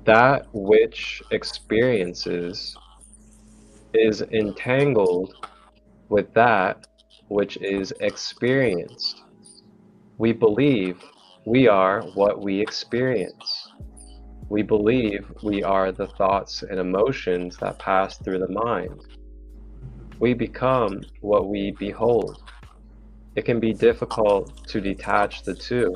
that which experiences is entangled with that which is experienced. We believe we are what we experience. We believe we are the thoughts and emotions that pass through the mind. We become what we behold. It can be difficult to detach the two,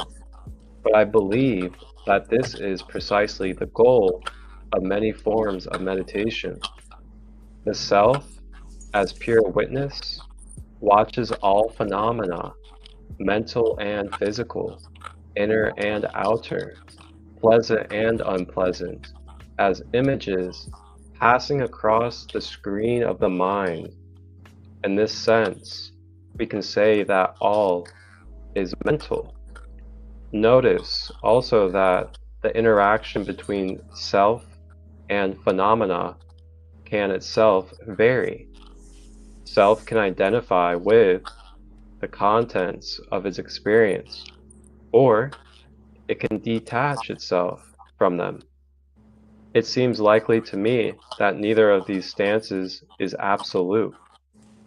but I believe that this is precisely the goal of many forms of meditation. The self, as pure witness, watches all phenomena, mental and physical, inner and outer, pleasant and unpleasant, as images passing across the screen of the mind. In this sense, we can say that all is mental. Notice also that the interaction between self and phenomena can itself vary. Self can identify with the contents of its experience, or it can detach itself from them. It seems likely to me that neither of these stances is absolute,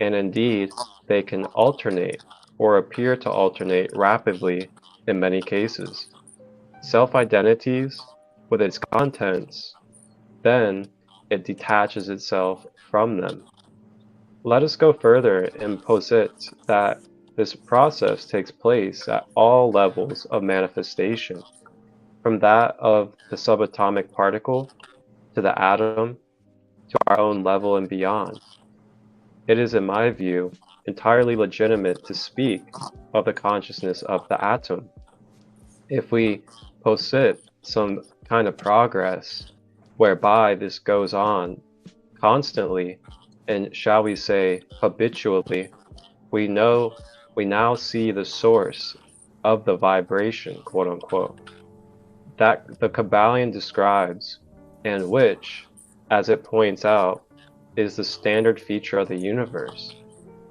and indeed they can alternate or appear to alternate rapidly in many cases. Self-identities with its contents, then it detaches itself from them. Let us go further and posit that this process takes place at all levels of manifestation, from that of the subatomic particle to the atom to our own level and beyond. It is, in my view, entirely legitimate to speak of the consciousness of the atom. If we posit some kind of progress whereby this goes on constantly, and shall we say habitually, we now see the source of the vibration, quote unquote, that the Kabbalion describes, and which, as it points out, is the standard feature of the universe.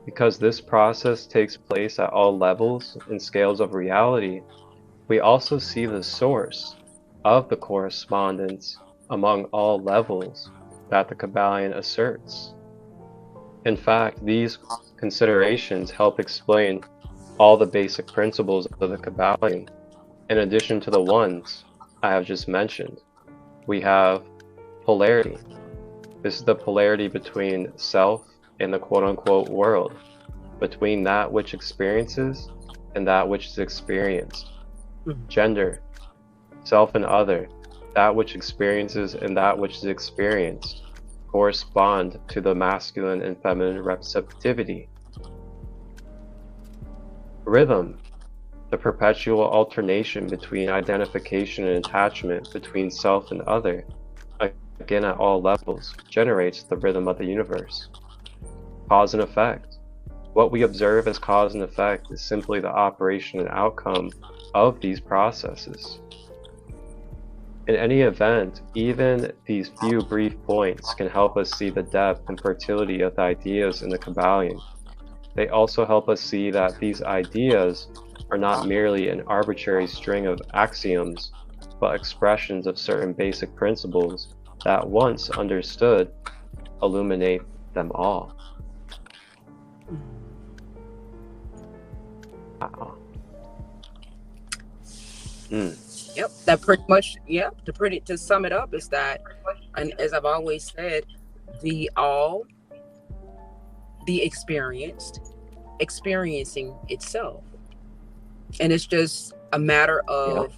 Because this process takes place at all levels and scales of reality, we also see the source of the correspondence among all levels that the Kabbalion asserts. In fact, these considerations help explain all the basic principles of the Kabbalion, in addition to the ones I have just mentioned. We have polarity. This is the polarity between self and the quote-unquote world, between that which experiences and that which is experienced. Gender, self and other, that which experiences and that which is experienced, correspond to the masculine and feminine receptivity. Rhythm, the perpetual alternation between identification and attachment between self and other, again at all levels, generates the rhythm of the universe. Cause and effect. What we observe as cause and effect is simply the operation and outcome of these processes. In any event, even these few brief points can help us see the depth and fertility of the ideas in the Kabbalion. They also help us see that these ideas are not merely an arbitrary string of axioms, but expressions of certain basic principles that, once understood, illuminate them all. Wow. Yep, that pretty much, yep, to sum it up is that, and as I've always said, the all, the experienced, experiencing itself. And it's just a matter of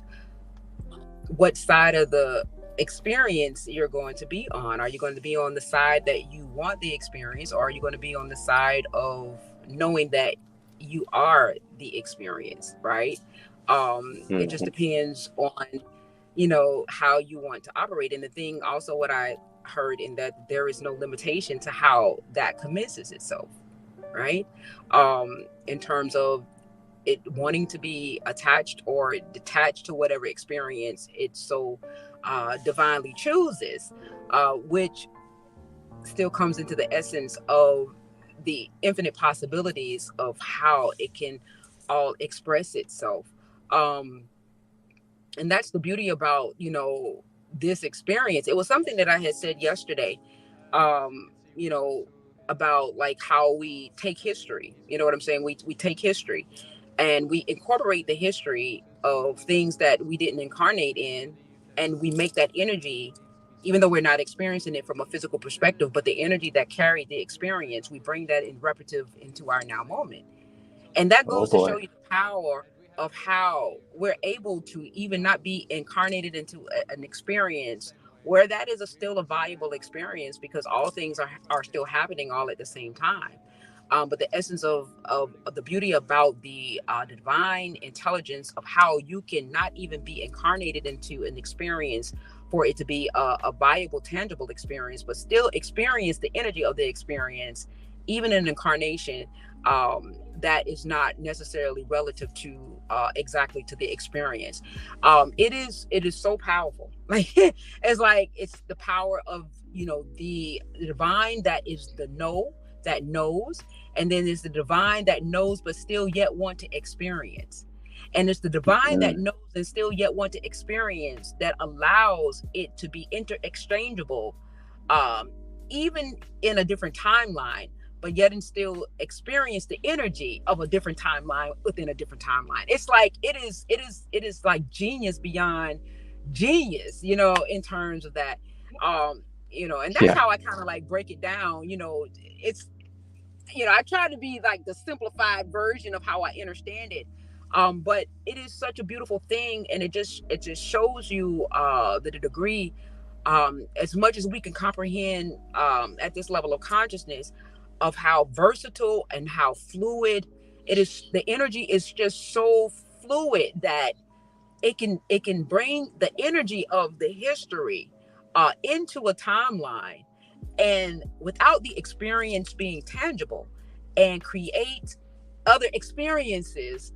what side of the experience you're going to be on. Are you going to be on the side that you want the experience, or are you going to be on the side of knowing that you are the experience, right? It just depends on, you know, how you want to operate. And the thing also, what I heard in that, there is no limitation to how that commences itself, right? In terms of it wanting to be attached or detached to whatever experience it so divinely chooses, which still comes into the essence of the infinite possibilities of how it can all express itself. And that's the beauty about, you know, this experience. It was something that I had said yesterday, you know, about like how we take history, you know what I'm saying? We take history and we incorporate the history of things that we didn't incarnate in, and we make that energy, even though we're not experiencing it from a physical perspective, but the energy that carried the experience, we bring that in repetitive into our now moment. And that goes to show you the power of how we're able to even not be incarnated into an experience where that is still a valuable experience, because all things are still happening all at the same time. But the essence of the beauty about the divine intelligence of how you can not even be incarnated into an experience for it to be a viable, tangible experience, but still experience the energy of the experience, even in incarnation, that is not necessarily relative to exactly to the experience. It is so powerful. Like it's like it's the power of, you know, the divine that is the know, that knows, and then there's the divine that knows but still yet want to experience. And it's the divine that knows and still yet want to experience that allows it to be interexchangeable, even in a different timeline, but yet and still experience the energy of a different timeline within a different timeline. It's like it is like genius beyond genius, you know, in terms of that. You know, and that's how I kind of like break it down. You know, it's, you know, I try to be like the simplified version of how I understand it. But it is such a beautiful thing, and it just shows you the degree, as much as we can comprehend at this level of consciousness, of how versatile and how fluid it is. The energy is just so fluid that it can bring the energy of the history into a timeline, and without the experience being tangible, and create other experiences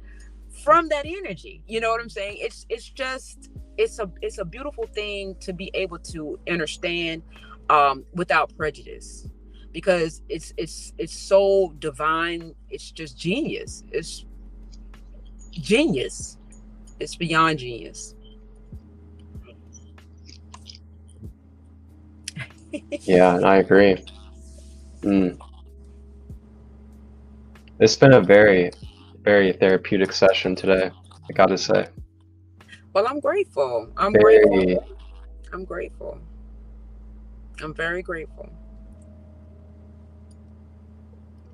from that energy. You know what I'm saying? It's a beautiful thing to be able to understand without prejudice, because it's so divine. It's just genius. It's genius. It's beyond genius. Yeah, and I agree. It's been a very, very therapeutic session today, I gotta say. Well, I'm grateful. I'm Very, grateful. I'm grateful. I'm very grateful.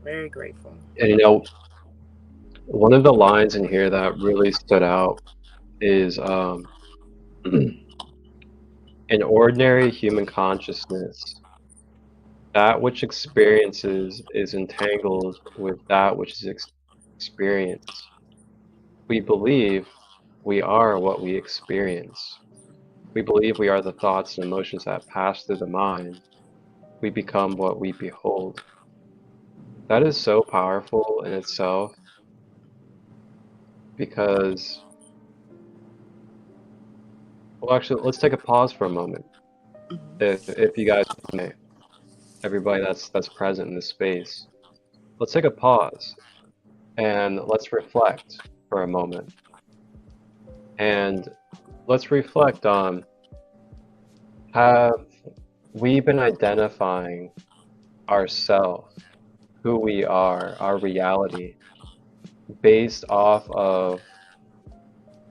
Very grateful. and you know, one of the lines in here that really stood out is in ordinary human consciousness, that which experiences is entangled with that which is experienced. We believe we are what we experience. We believe we are the thoughts and emotions that pass through the mind. We become what we behold. That is so powerful in itself, because, well, actually, let's take a pause for a moment. If you guys may, everybody that's present in this space, let's take a pause and let's reflect for a moment. And let's reflect on, have we been identifying ourselves, who we are, our reality, based off of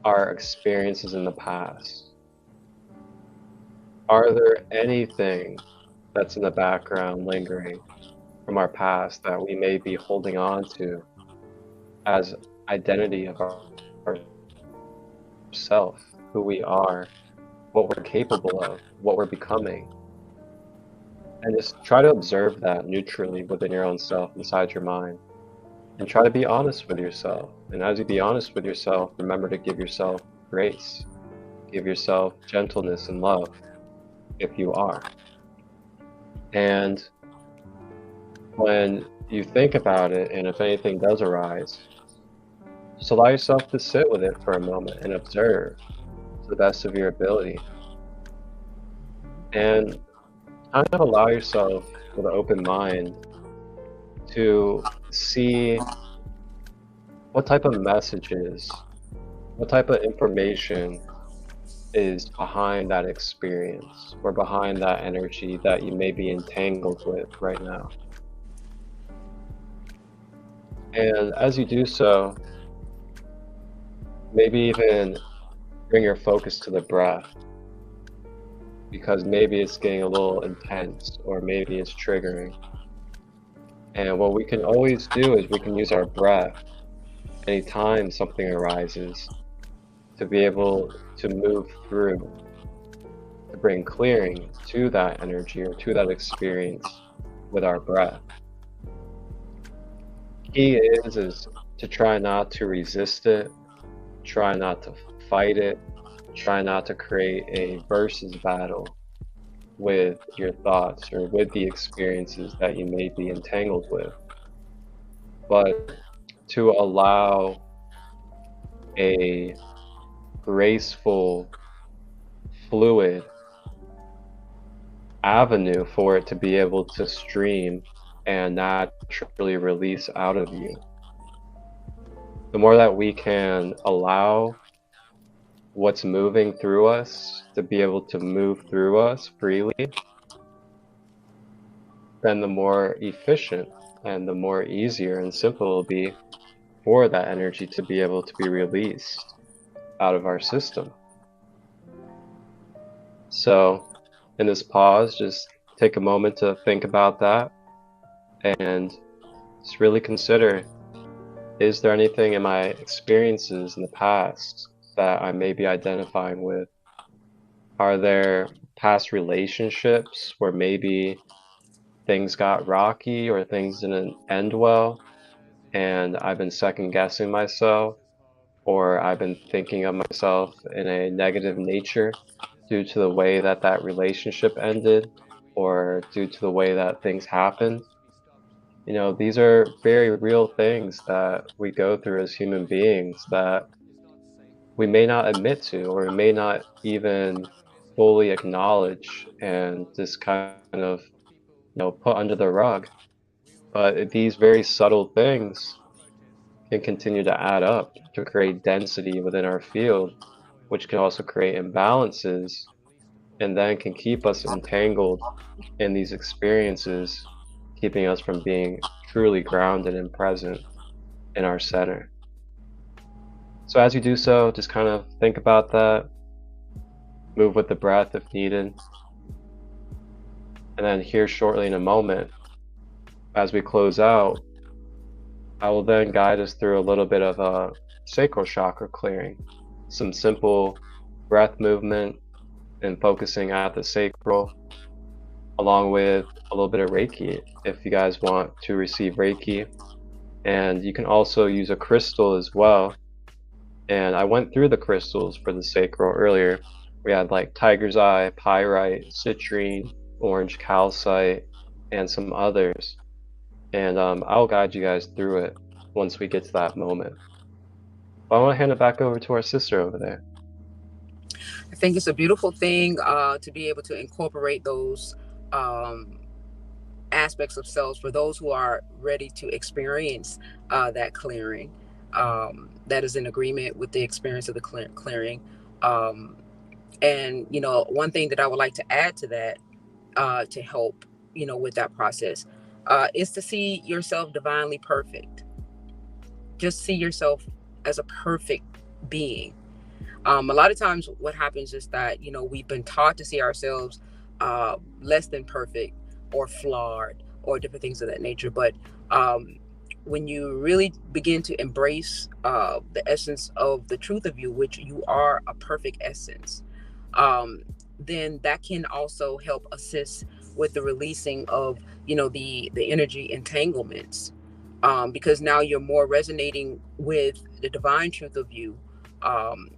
our experiences in the past? Are there anything that's in the background lingering from our past that we may be holding on to as identity of ourself, who we are, what we're capable of, what we're becoming? And just try to observe that neutrally within your own self, inside your mind, and try to be honest with yourself. And as you be honest with yourself, remember to give yourself grace, give yourself gentleness and love if you are. And when you think about it, and if anything does arise, just allow yourself to sit with it for a moment and observe to the best of your ability. And kind of allow yourself with an open mind to see what type of messages, what type of information is behind that experience or behind that energy that you may be entangled with right now. And as you do so, maybe even bring your focus to the breath, because maybe it's getting a little intense or maybe it's triggering. And what we can always do is we can use our breath anytime something arises to be able to move through, to bring clearing to that energy or to that experience with our breath. Key is to try not to resist it, try not to fight it, try not to create a versus battle with your thoughts or with the experiences that you may be entangled with, but to allow a graceful, fluid avenue for it to be able to stream and naturally release out of you. The more that we can allow what's moving through us to be able to move through us freely, then the more efficient and the more easier and simple it'll be for that energy to be able to be released out of our system. So in this pause, just take a moment to think about that and just really consider, is there anything in my experiences in the past that I may be identifying with? Are there past relationships where maybe things got rocky or things didn't end well and I've been second guessing myself, or I've been thinking of myself in a negative nature due to the way that that relationship ended or due to the way that things happened? You know, these are very real things that we go through as human beings that we may not admit to, or we may not even fully acknowledge and just kind of, put under the rug. But these very subtle things can continue to add up to create density within our field, which can also create imbalances and then can keep us entangled in these experiences, keeping us from being truly grounded and present in our center. So as you do so, just kind of think about that, move with the breath if needed, and then here shortly in a moment, as we close out, I will then guide us through a little bit of a sacral chakra clearing, some simple breath movement and focusing at the sacral, along with a little bit of Reiki if you guys want to receive Reiki. And you can also use a crystal as well. And I went through the crystals for the sacral earlier. We had like tiger's eye, pyrite, citrine, orange calcite, and some others. And I'll guide you guys through it once we get to that moment. But I want to hand it back over to our sister over there. I think it's a beautiful thing to be able to incorporate those aspects of selves for those who are ready to experience that clearing, that is in agreement with the experience of the clearing. And, one thing that I would like to add to that, to help, with that process, is to see yourself divinely perfect. Just see yourself as a perfect being. A lot of times what happens is that, we've been taught to see ourselves less than perfect or flawed or different things of that nature. But when you really begin to embrace the essence of the truth of you, which you are a perfect essence, then that can also help assist with the releasing of, the energy entanglements, because now you're more resonating with the divine truth of you, um,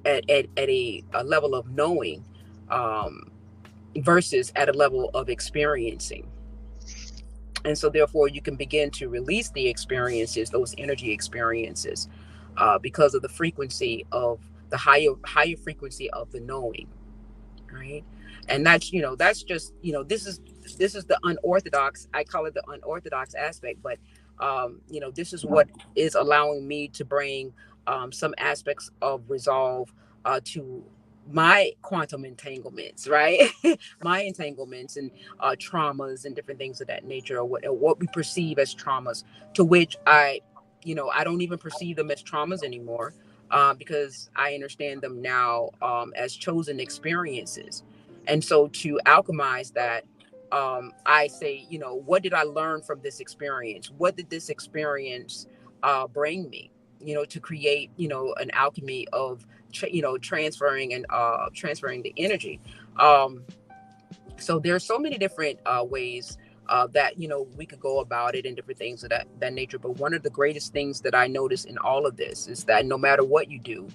at a level of knowing, um, versus at a level of experiencing. And so therefore you can begin to release the experiences, those energy experiences, because of the frequency of the higher frequency of the knowing, right? And that's just, this is the unorthodox, I call it the unorthodox aspect. But this is what is allowing me to bring some aspects of resolve to my quantum entanglements, right? My entanglements and traumas and different things of that nature, or what we perceive as traumas, to which I don't even perceive them as traumas anymore, because I understand them now as chosen experiences. And so to alchemize that, I say, what did I learn from this experience? What did this experience bring me? To create, an alchemy of, transferring and transferring the energy. Um, so there's so many different ways that we could go about it, and different things of that nature. But one of the greatest things that I notice in all of this is that no matter what you do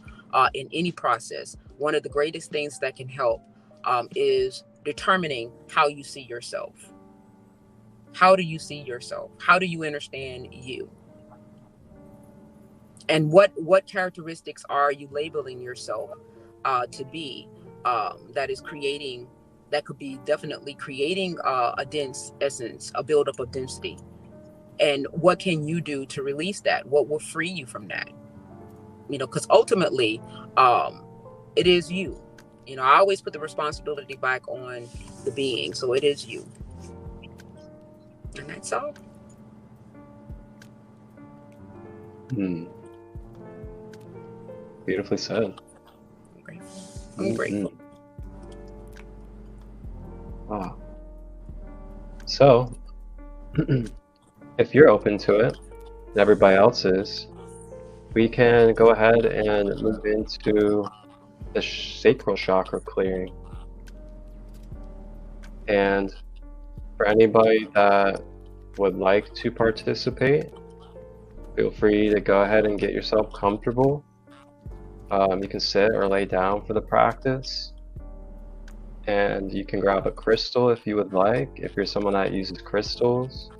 in any process, one of the greatest things that can help is determining how you see yourself. How do you see yourself? How do you understand you? And what characteristics are you labeling yourself to be, that is creating, that could be definitely creating a dense essence, a buildup of density? And what can you do to release that? What will free you from that? Because ultimately, um, it is you. I always put the responsibility back on the being. So it is you. And that's all. Beautifully said. I'm grateful. I'm grateful. Wow. So, if you're open to it, and everybody else is, we can go ahead and move into the Sacral Chakra clearing. And for anybody that would like to participate, feel free to go ahead and get yourself comfortable. You can sit or lay down for the practice. And you can grab a crystal if you would like, if you're someone that uses crystals.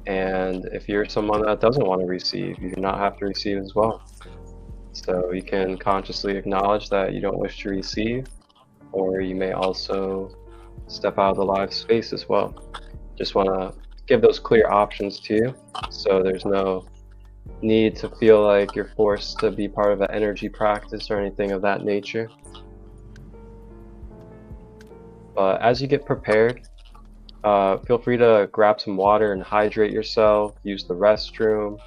And if you're someone that doesn't want to receive, you do not have to receive as well. So you can consciously acknowledge that you don't wish to receive, or you may also step out of the live space as well. Just want to give those clear options to you, so there's no need to feel like you're forced to be part of an energy practice or anything of that nature. But as you get prepared, feel free to grab some water and hydrate yourself, use the restroom,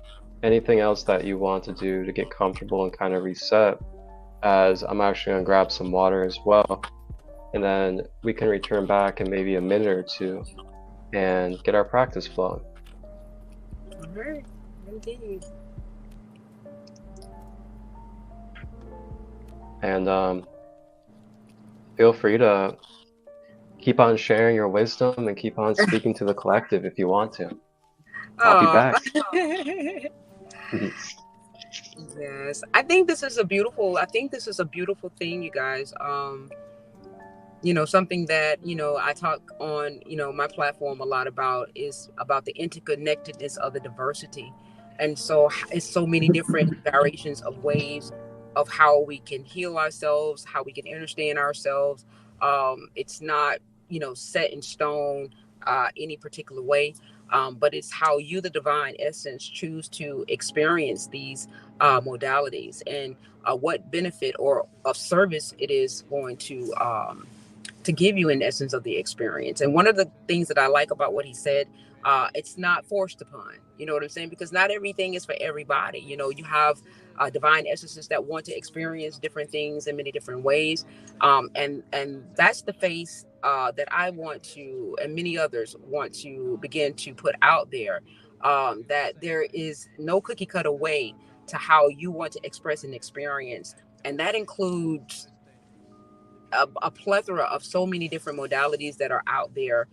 anything else that you want to do to get comfortable and kind of reset, as I'm actually going to grab some water as well. And then we can return back in maybe a minute or two and get our practice flowing. All right. Indeed. And feel free to keep on sharing your wisdom and keep on speaking to the collective if you want to. I'll be back. Yes, I think this is a beautiful thing, you guys. Something that, I talk on, my platform a lot about, is about the interconnectedness of the diversity. And so it's so many different variations of ways of how we can heal ourselves, how we can understand ourselves. It's not, set in stone any particular way. but it's how you, the divine essence, choose to experience these modalities, and what benefit or of service it is going to give you in essence of the experience. And one of the things that I like about what he said, it's not forced upon, you know what I'm saying? Because not everything is for everybody. You know, you have divine essences that want to experience different things in many different ways. And that's the face that I want to, and many others want to begin to put out there, that there is no cookie cutter way to how you want to express an experience. And that includes a plethora of so many different modalities that are out there,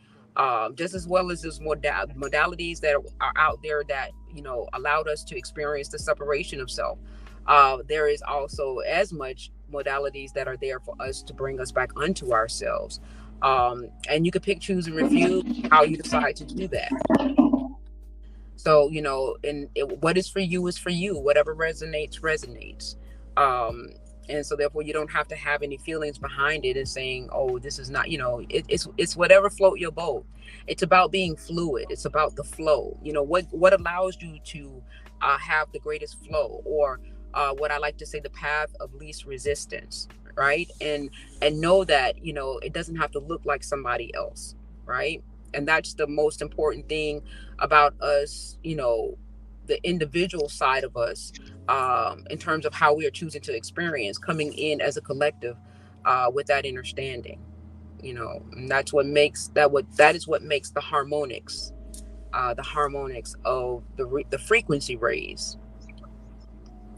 just as well as those modalities that are out there that, you know, allowed us to experience the separation of self. There is also as much modalities that are there for us to bring us back unto ourselves. And you can pick, choose, and refuse how you decide to do that. So, you know, what is for you is for you. Whatever resonates, resonates. And so therefore you don't have to have any feelings behind it and saying, oh, this is not, you know, it's whatever float your boat. It's about being fluid. It's about the flow. You know, what allows you to have the greatest flow, or what I like to say, the path of least resistance, right? And know that, you know, it doesn't have to look like somebody else, right? And that's the most important thing about us, you know, the individual side of us, in terms of how we are choosing to experience, coming in as a collective, with that understanding, you know. And that's what makes that is what makes the harmonics of the frequency raise,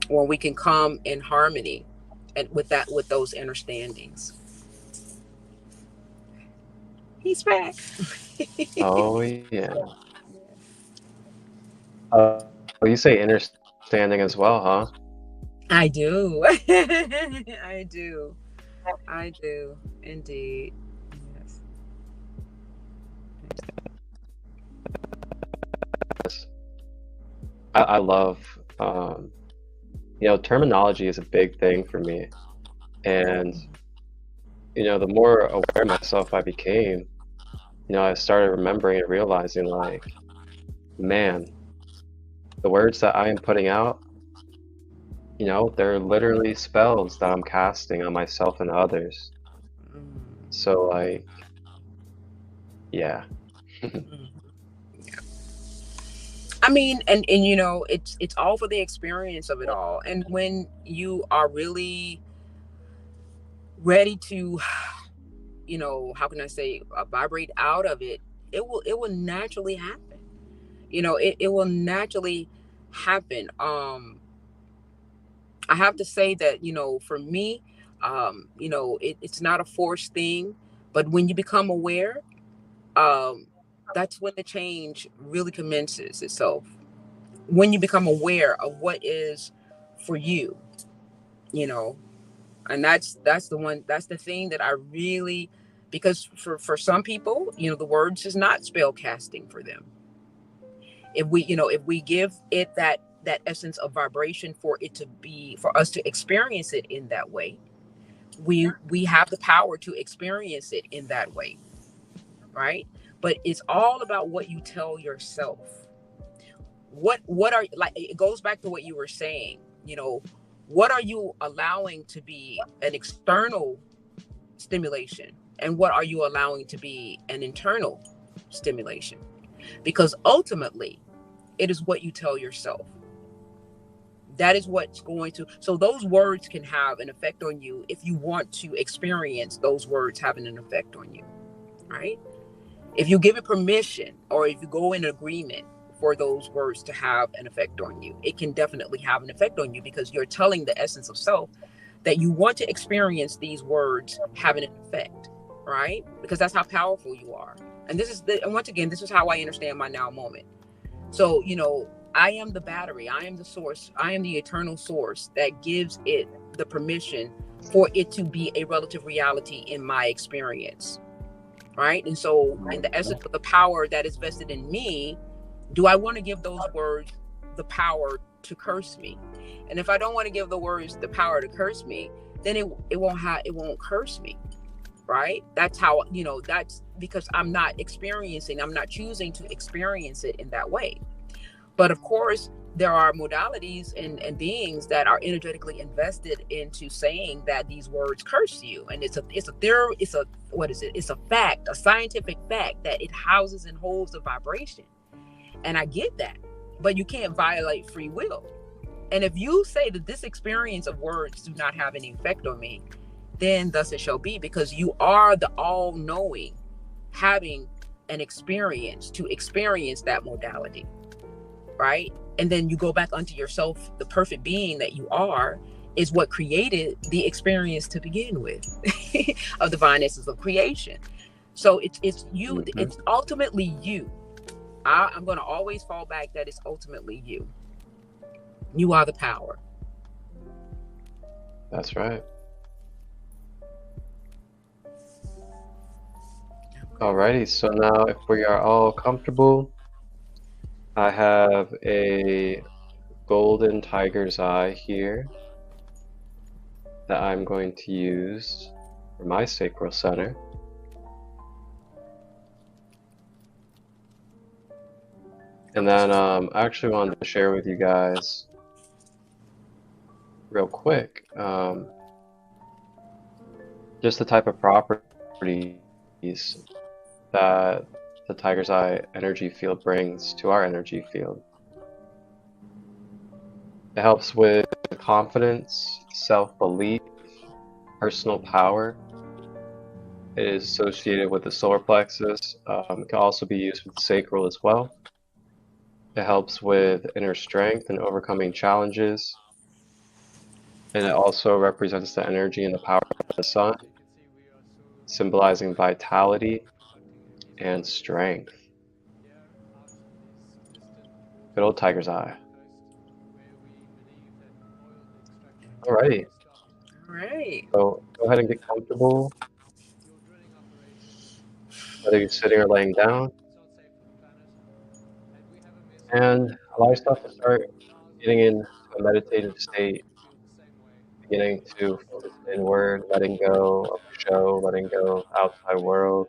when we can come in harmony and with those understandings. He's back. Oh yeah. You say understanding as well, huh? I do. I do indeed. Yes. I love, you know, terminology is a big thing for me. And, you know, the more aware of myself I became, you know, I started remembering and realizing, like, man, the words that I am putting out, you know, they're literally spells that I'm casting on myself and others. So, like, yeah. I mean, and you know, it's all for the experience of it all. And when you are really ready to, you know, how can I say, vibrate out of it, it will naturally happen. You know, it will naturally happen. I have to say that, you know, for me, you know, it's not a forced thing, but when you become aware, that's when the change really commences itself. When you become aware of what is for you, you know, and that's the thing that I really, because for some people, you know, the words is not spell casting for them. If we give it that essence of vibration for us to experience it in that way, we have the power to experience it in that way, right? But it's all about what you tell yourself. What are, like, it goes back to what you were saying, you know, what are you allowing to be an external stimulation, and what are you allowing to be an internal stimulation? Because ultimately it is what you tell yourself. That is what's going to, so those words can have an effect on you if you want to experience those words having an effect on you, right? If you give it permission, or if you go in agreement for those words to have an effect on you, it can definitely have an effect on you, because you're telling the essence of self that you want to experience these words having an effect, right? Because that's how powerful you are. And once again, this is how I understand my now moment. So, you know, I am the battery, I am the source, I am the eternal source that gives it the permission for it to be a relative reality in my experience, right? And so in the essence of the power that is vested in me, do I want to give those words the power to curse me? And if I don't want to give the words the power to curse me, then it won't curse me, right? That's how, that's because I'm not choosing to experience it in that way. But of course, there are modalities and beings that are energetically invested into saying that these words curse you, and it's a what is it? It's a fact, a scientific fact that it houses and holds a vibration, and I get that, but you can't violate free will. And if you say that this experience of words do not have any effect on me, then thus it shall be, because you are the all-knowing, having an experience to experience that modality, right? And then you go back unto yourself. The perfect being that you are is what created the experience to begin with of divine essence of creation. So it's you. Mhm. It's ultimately you. I'm going to always fall back that it's ultimately you. You are the power. That's right. Alrighty, so now if we are all comfortable, I have a golden tiger's eye here that I'm going to use for my sacral center. And then I actually wanted to share with you guys real quick just the type of properties that the tiger's eye energy field brings to our energy field. It helps with confidence, self-belief, personal power. It is associated with the solar plexus. It can also be used with the sacral as well. It helps with inner strength and overcoming challenges. And it also represents the energy and the power of the sun, symbolizing vitality and strength. Good old tiger's eye. Alrighty. All right. So go ahead and get comfortable, whether you're sitting or laying down. And allow yourself to start getting into a meditative state, beginning to focus inward, letting go of the show, letting go of the outside world,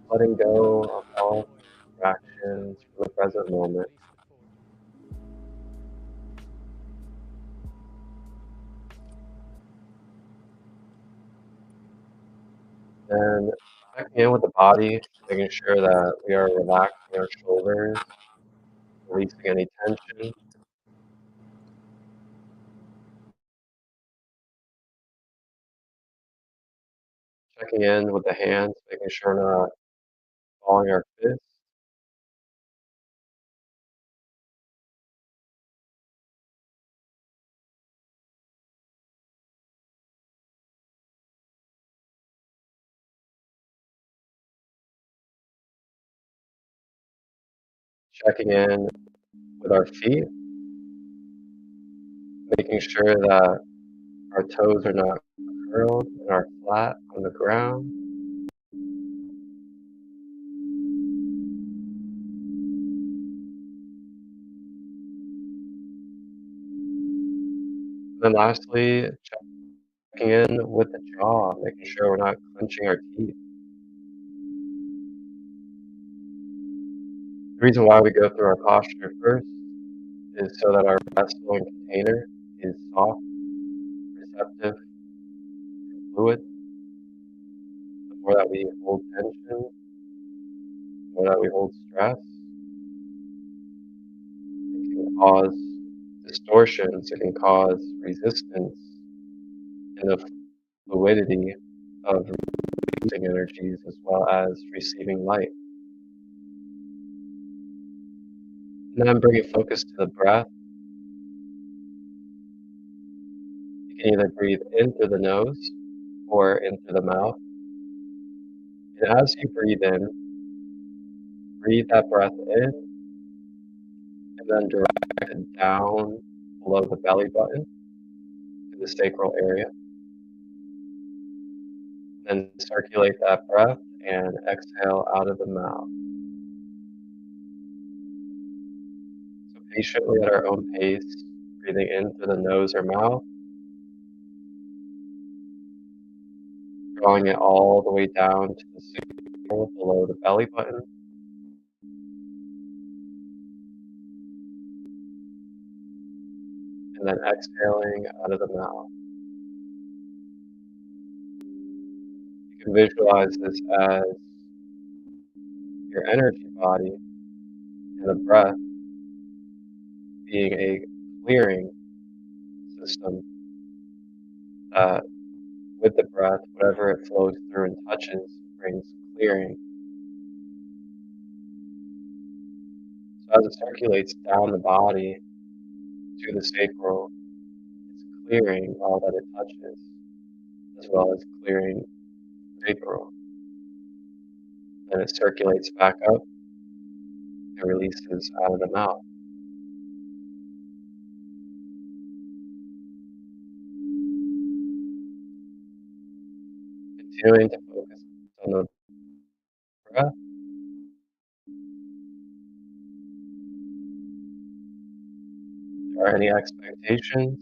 letting go of all distractions for the present moment. And checking in with the body, making sure that we are relaxing our shoulders, releasing any tension. Checking in with the hands, making sure we're not balling our fists. Checking in with our feet, making sure that our toes are not curled and are flat on the ground. And then lastly, checking in with the jaw, making sure we're not clenching our teeth. The reason why we go through our posture first is so that our vessel and container is soft, receptive, and fluid. The more that we hold tension, the more that we hold stress, it can cause distortions, it can cause resistance in the fluidity of releasing energies as well as receiving light. And then bringing focus to the breath. You can either breathe in through the nose or in through the mouth. And as you breathe in, breathe that breath in and then direct it down below the belly button to the sacral area. Then circulate that breath and exhale out of the mouth. So patiently at our own pace, breathing in through the nose or mouth, drawing it all the way down to the sacral below the belly button. And then exhaling out of the mouth. You can visualize this as your energy body and the breath being a clearing system that with the breath, whatever it flows through and touches brings clearing. So as it circulates down the body to the sacral, it's clearing all that it touches, as well as clearing the sacral. Then it circulates back up and releases out of the mouth. Continuing to focus on the breath. If there are any expectations,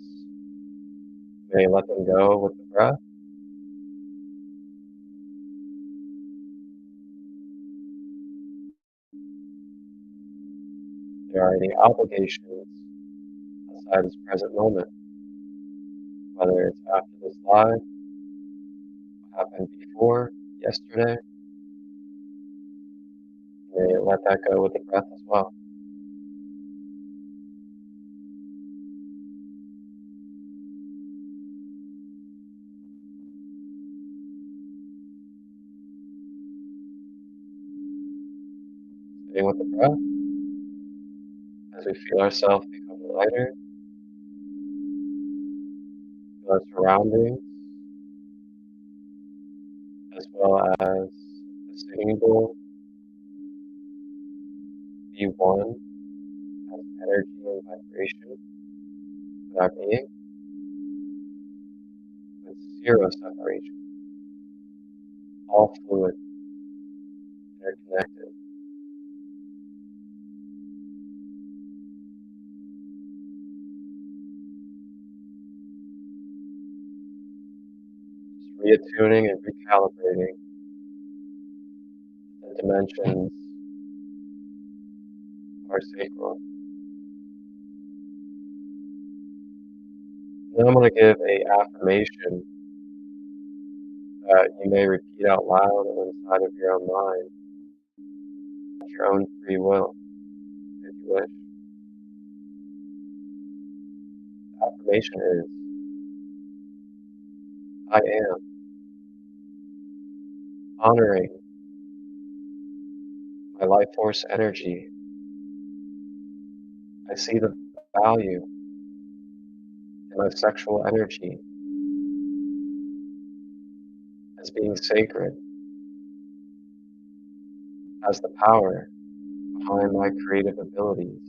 you may let them go with the breath. If there are any obligations outside this present moment, whether it's after this live, what happened before, yesterday, you may let that go with the breath as well. Staying with the breath as we feel ourselves become lighter, feel our surroundings, as well as the singing bowl be one as energy and vibration with our being, with zero separation, all fluid, interconnected. Just reattuning and recalibrating the dimensions of our sacral. Then I'm going to give a affirmation that you may repeat out loud and inside of your own mind, at your own free will, if you wish. The affirmation is, I am honoring my life force energy. I see the value in my sexual energy as being sacred, as the power behind my creative abilities.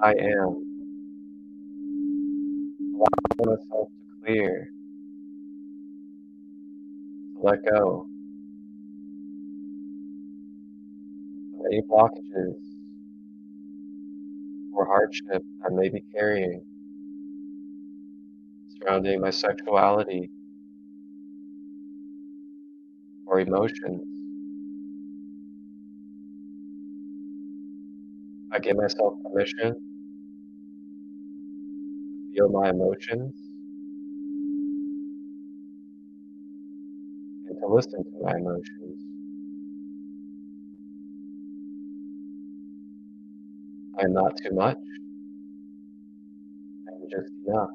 I am allowing myself to clear, to let go of any blockages or hardship I may be carrying surrounding my sexuality or emotions. I give myself permission to feel my emotions and to listen to my emotions. I am not too much. I am just enough.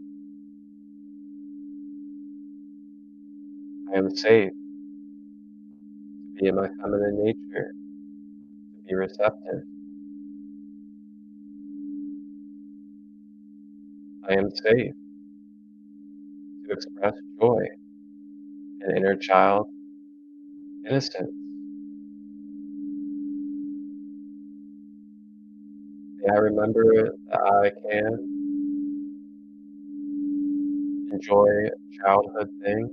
I am safe to be in my feminine nature, to be receptive. I am safe to express joy and inner child innocence. May I remember that I can enjoy childhood things.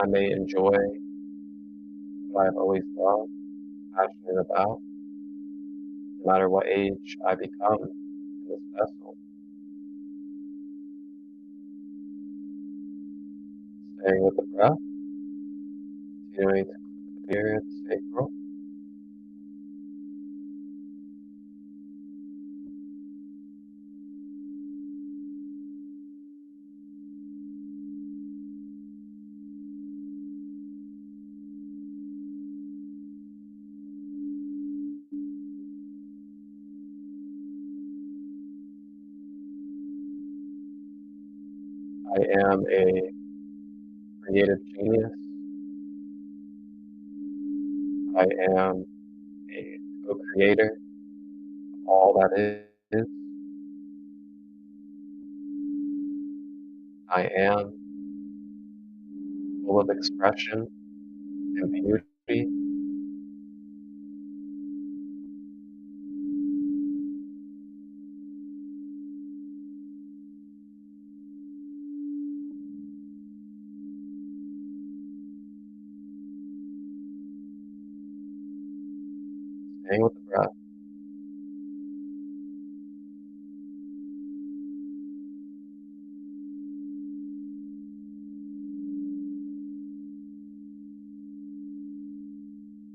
I may enjoy what I've always loved, passionate about, no matter what age I become in this vessel. Staying with the breath, continuing to clear the sacral. I am a creative genius. I am a co-creator of all that is. I am full of expression and beauty. Staying with the breath.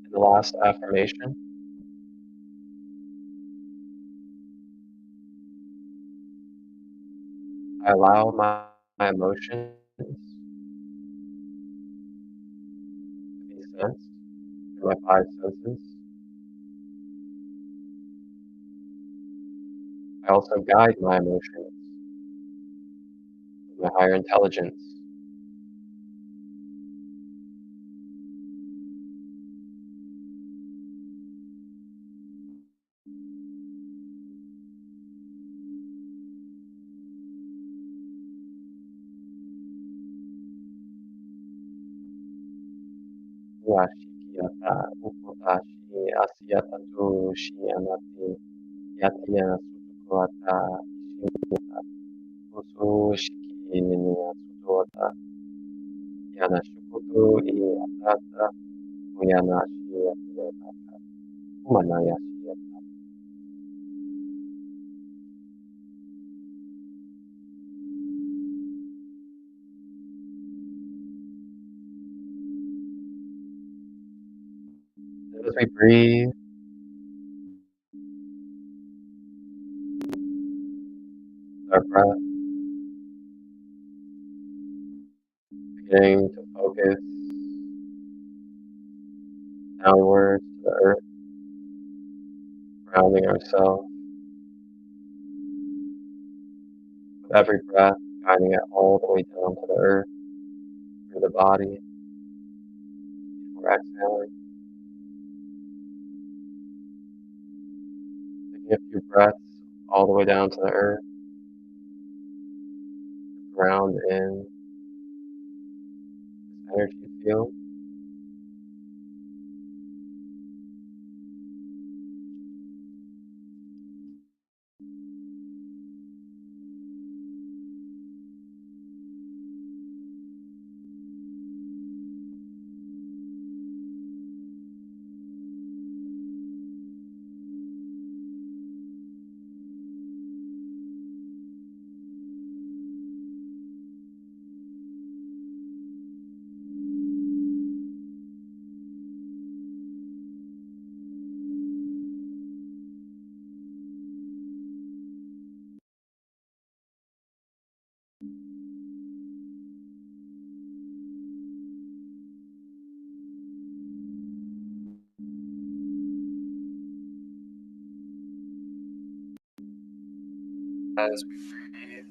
In the last affirmation, I allow my emotions to be sensed through my five senses. I also guide my emotions with my higher intelligence. Yashikiyata upotashi asiyatatu shiyanati yatiya sutukuata ishimita usu shiki niya sutuata yana shukutu I atata uyana shiyatata umanaya shiyata. As we breathe, our breath beginning to focus downwards to the earth, grounding ourselves with every breath, guiding it all the way down to the earth, through the body, before exhaling. Taking a few breaths all the way down to the earth, ground in this energy field. As we breathe,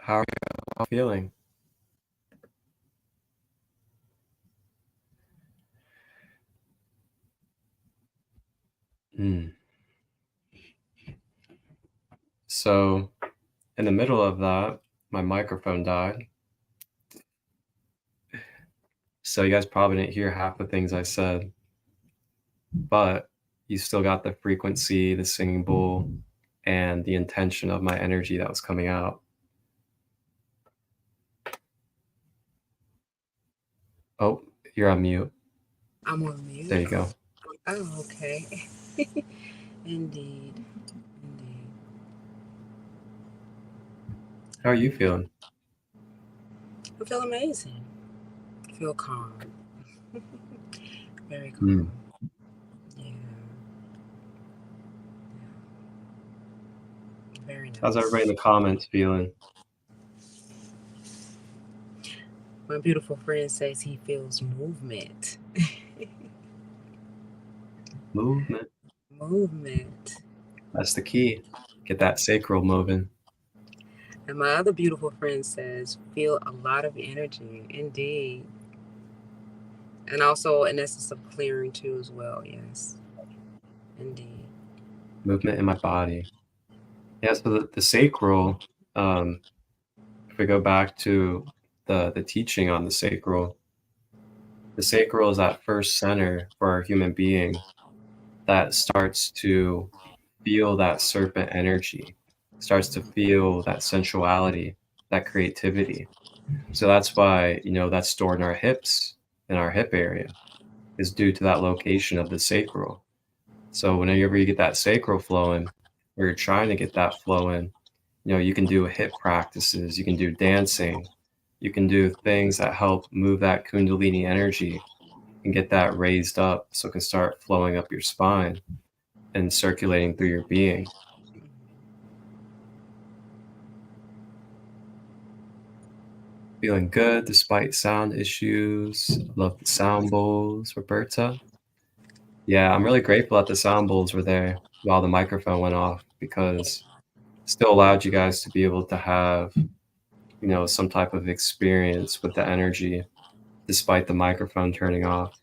How are you feeling? So, in the middle of that, my microphone died. So you guys probably didn't hear half the things I said, but you still got the frequency, the singing bowl, and the intention of my energy that was coming out. Oh, you're on mute. I'm on mute. There you go. Oh, okay. Indeed. How are you feeling? I feel amazing. I feel calm. Very calm. Yeah. Very nice. How's everybody in the comments feeling? My beautiful friend says he feels movement. Movement. Movement. That's the key. Get that sacral moving. And my other beautiful friend says, feel a lot of energy. Indeed. And also an essence of clearing too as well. Yes. Indeed. Movement in my body. Yeah, so the sacral, if we go back to the teaching on the sacral is that first center for our human being that starts to feel that serpent energy, starts to feel that sensuality, that creativity. So that's why, that's stored in our hips, in our hip area, is due to that location of the sacral. So whenever you get that sacral flowing, or you're trying to get that flowing, you can do hip practices, you can do dancing, you can do things that help move that kundalini energy and get that raised up so it can start flowing up your spine and circulating through your being. Feeling good despite sound issues. Love the sound bowls, Roberta. Yeah, I'm really grateful that the sound bowls were there while the microphone went off, because it still allowed you guys to be able to have, some type of experience with the energy despite the microphone turning off.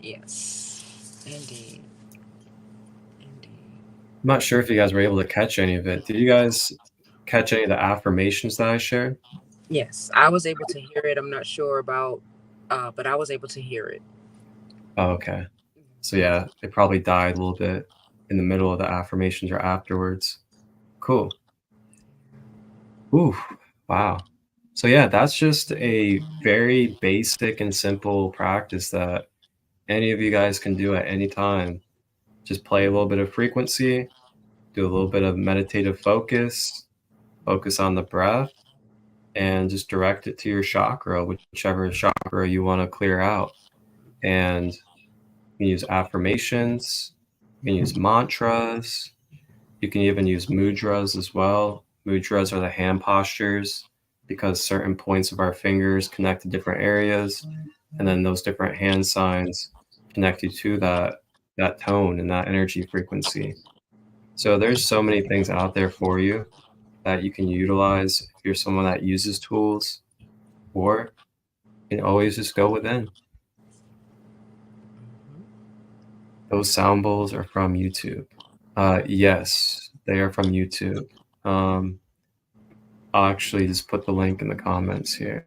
Yes, indeed. I'm not sure if you guys were able to catch any of it. Did you guys catch any of the affirmations that I shared? Yes, I was able to hear it. I'm not sure about, but I was able to hear it. Oh, okay. So yeah, it probably died a little bit in the middle of the affirmations or afterwards. Cool. Ooh, wow. So yeah, that's just a very basic and simple practice that any of you guys can do at any time. Just play a little bit of frequency, do a little bit of meditative focus on the breath, and just direct it to your chakra, whichever chakra you want to clear out. And you can use affirmations, you can use mantras, you can even use mudras as well. Mudras are the hand postures, because certain points of our fingers connect to different areas, and then those different hand signs connect you to that tone and that energy frequency. So there's so many things out there for you that you can utilize if you're someone that uses tools, or you can always just go within. Those sound bowls are from YouTube. Yes, they are from YouTube. I'll actually just put the link in the comments here.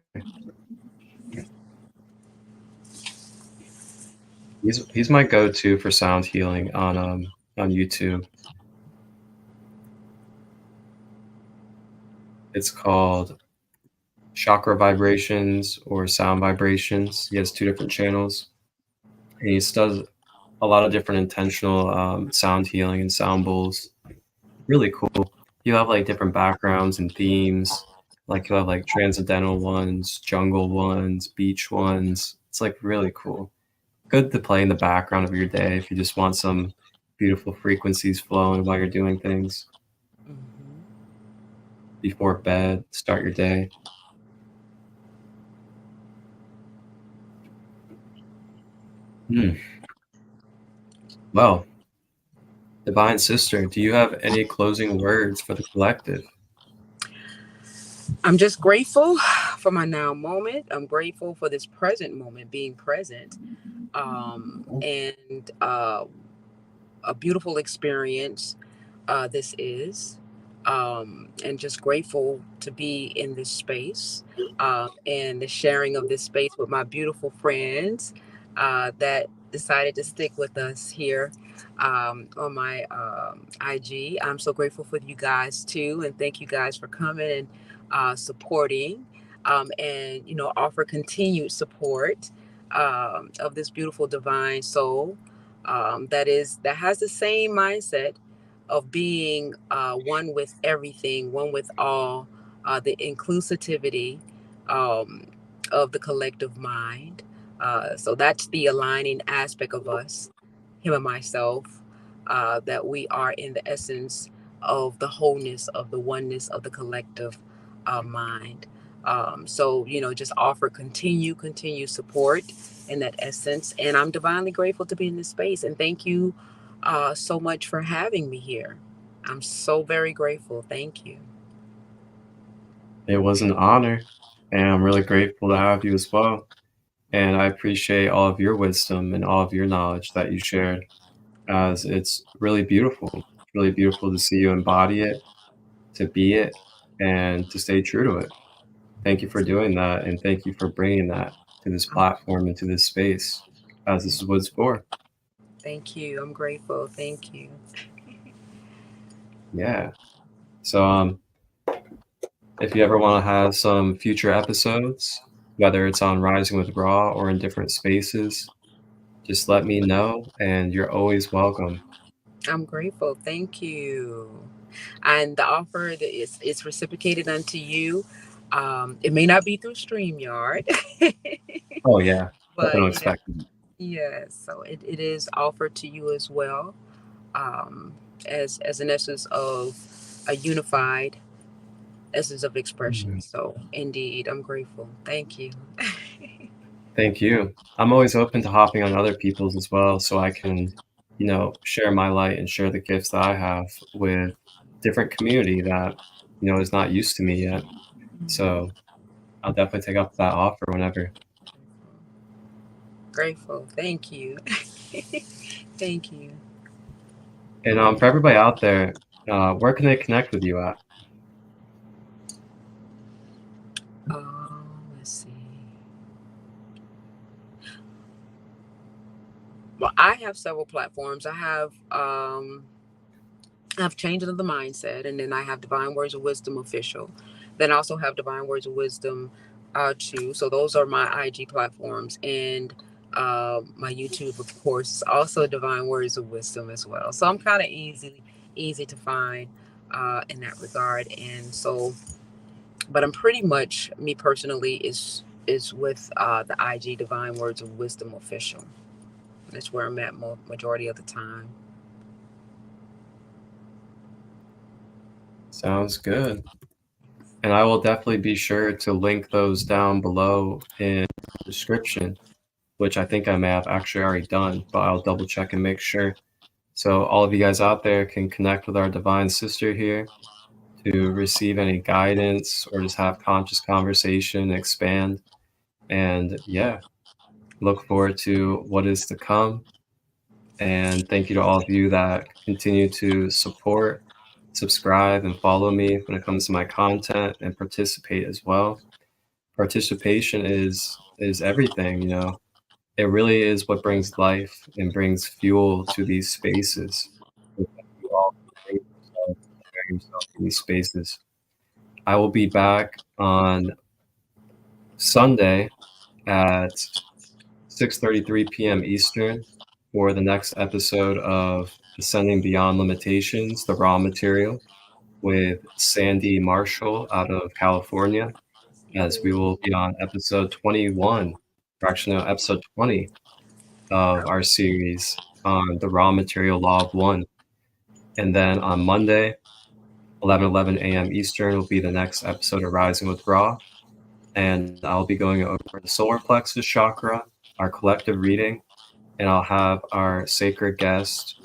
He's my go-to for sound healing on YouTube. It's called Chakra Vibrations or Sound Vibrations. He has 2 different channels, and he does a lot of different intentional sound healing and sound bowls. Really cool. You have like different backgrounds and themes. Like you have like transcendental ones, jungle ones, beach ones. It's like really cool. Good to play in the background of your day if you just want some beautiful frequencies flowing while you're doing things. Before bed, start your day. Well, Divine Sister, do you have any closing words for the collective? I'm just grateful for my now moment. I'm grateful for this present moment, being present, and a beautiful experience this is, and just grateful to be in this space, and the sharing of this space with my beautiful friends that decided to stick with us here on my IG. I'm so grateful for you guys too, and thank you guys for coming and supporting, and offer continued support of this beautiful divine soul that has the same mindset of being one with everything, one with all, the inclusivity of the collective mind. So that's the aligning aspect of us, him and myself, that we are in the essence of the wholeness, of the oneness of the collective mind. So, just offer continue support in that essence. And I'm divinely grateful to be in this space. And thank you so much for having me here. I'm so very grateful. Thank you. It was an honor, and I'm really grateful to have you as well. And I appreciate all of your wisdom and all of your knowledge that you shared, as it's really beautiful. It's really beautiful to see you embody it, to be it, and to stay true to it. Thank you for doing that, and thank you for bringing that to this platform and to this space, as this is what it's for. Thank you. I'm grateful. Thank you. Yeah. So, if you ever want to have some future episodes, whether it's on Rising with Raw or in different spaces, just let me know, and you're always welcome. I'm grateful. Thank you. And the offer that is reciprocated unto you. It may not be through StreamYard, Oh yeah, but definitely expected. yes. So it is offered to you as well, as an essence of a unified essence of expression. So indeed, I'm grateful. Thank you. Thank you. I'm always open to hopping on other people's as well, so I can, share my light and share the gifts that I have with different community that, is not used to me yet. So I'll definitely take up that offer whenever. Grateful. Thank you. Thank you. And for everybody out there, where can they connect with you at? Let's see. Well, I have several platforms. I have Changing of the Mindset, and then I have Divine Words of Wisdom Official. Then I also have Divine Words of Wisdom 2. So those are my IG platforms. And my YouTube, of course, is also Divine Words of Wisdom as well. So I'm kind of easy to find in that regard. And so, but I'm pretty much, me personally, is with the IG Divine Words of Wisdom Official. That's where I'm at majority of the time. Sounds good. And I will definitely be sure to link those down below in the description, which I think I may have actually already done, but I'll double check and make sure. So all of you guys out there can connect with our divine sister here to receive any guidance or just have conscious conversation, expand. And yeah, look forward to what is to come. And thank you to all of you that continue to support, subscribe, and follow me when it comes to my content and participate as well. Participation is everything, It really is what brings life and brings fuel to these spaces. So thank you all for sharing yourself in these spaces. I will be back on Sunday at 6:33 p.m. Eastern for the next episode of Ascending Beyond Limitations, the raw material, with Sandy Marshall out of California, as we will be on episode 21, or actually no, episode 20 of our series on the raw material law of one. And then on Monday, 11:11 a.m. Eastern will be the next episode of Rising with Ra. And I'll be going over the solar plexus chakra, our collective reading, and I'll have our sacred guest,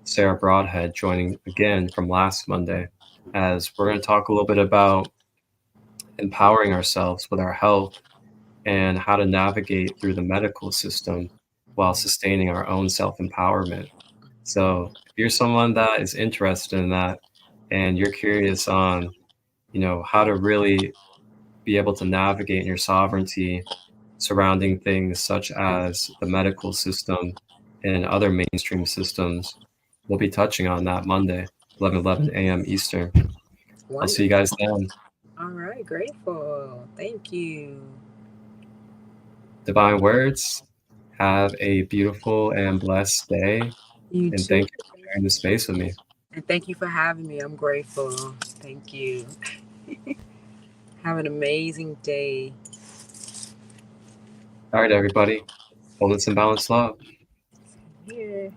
Sara Broadhead, joining again from last Monday, as we're going to talk a little bit about empowering ourselves with our health and how to navigate through the medical system while sustaining our own self-empowerment. So if you're someone that is interested in that and you're curious on, how to really be able to navigate in your sovereignty surrounding things such as the medical system and other mainstream systems, we'll be touching on that Monday, 11:11 a.m. Eastern. I'll see you guys then. All right, grateful. Thank you. Divine Words, have a beautiful and blessed day. You And too. thank you for sharing the space with me. And thank you for having me. I'm grateful. Thank you. Have an amazing day. All right, everybody. Wholeness and balanced love. Yeah.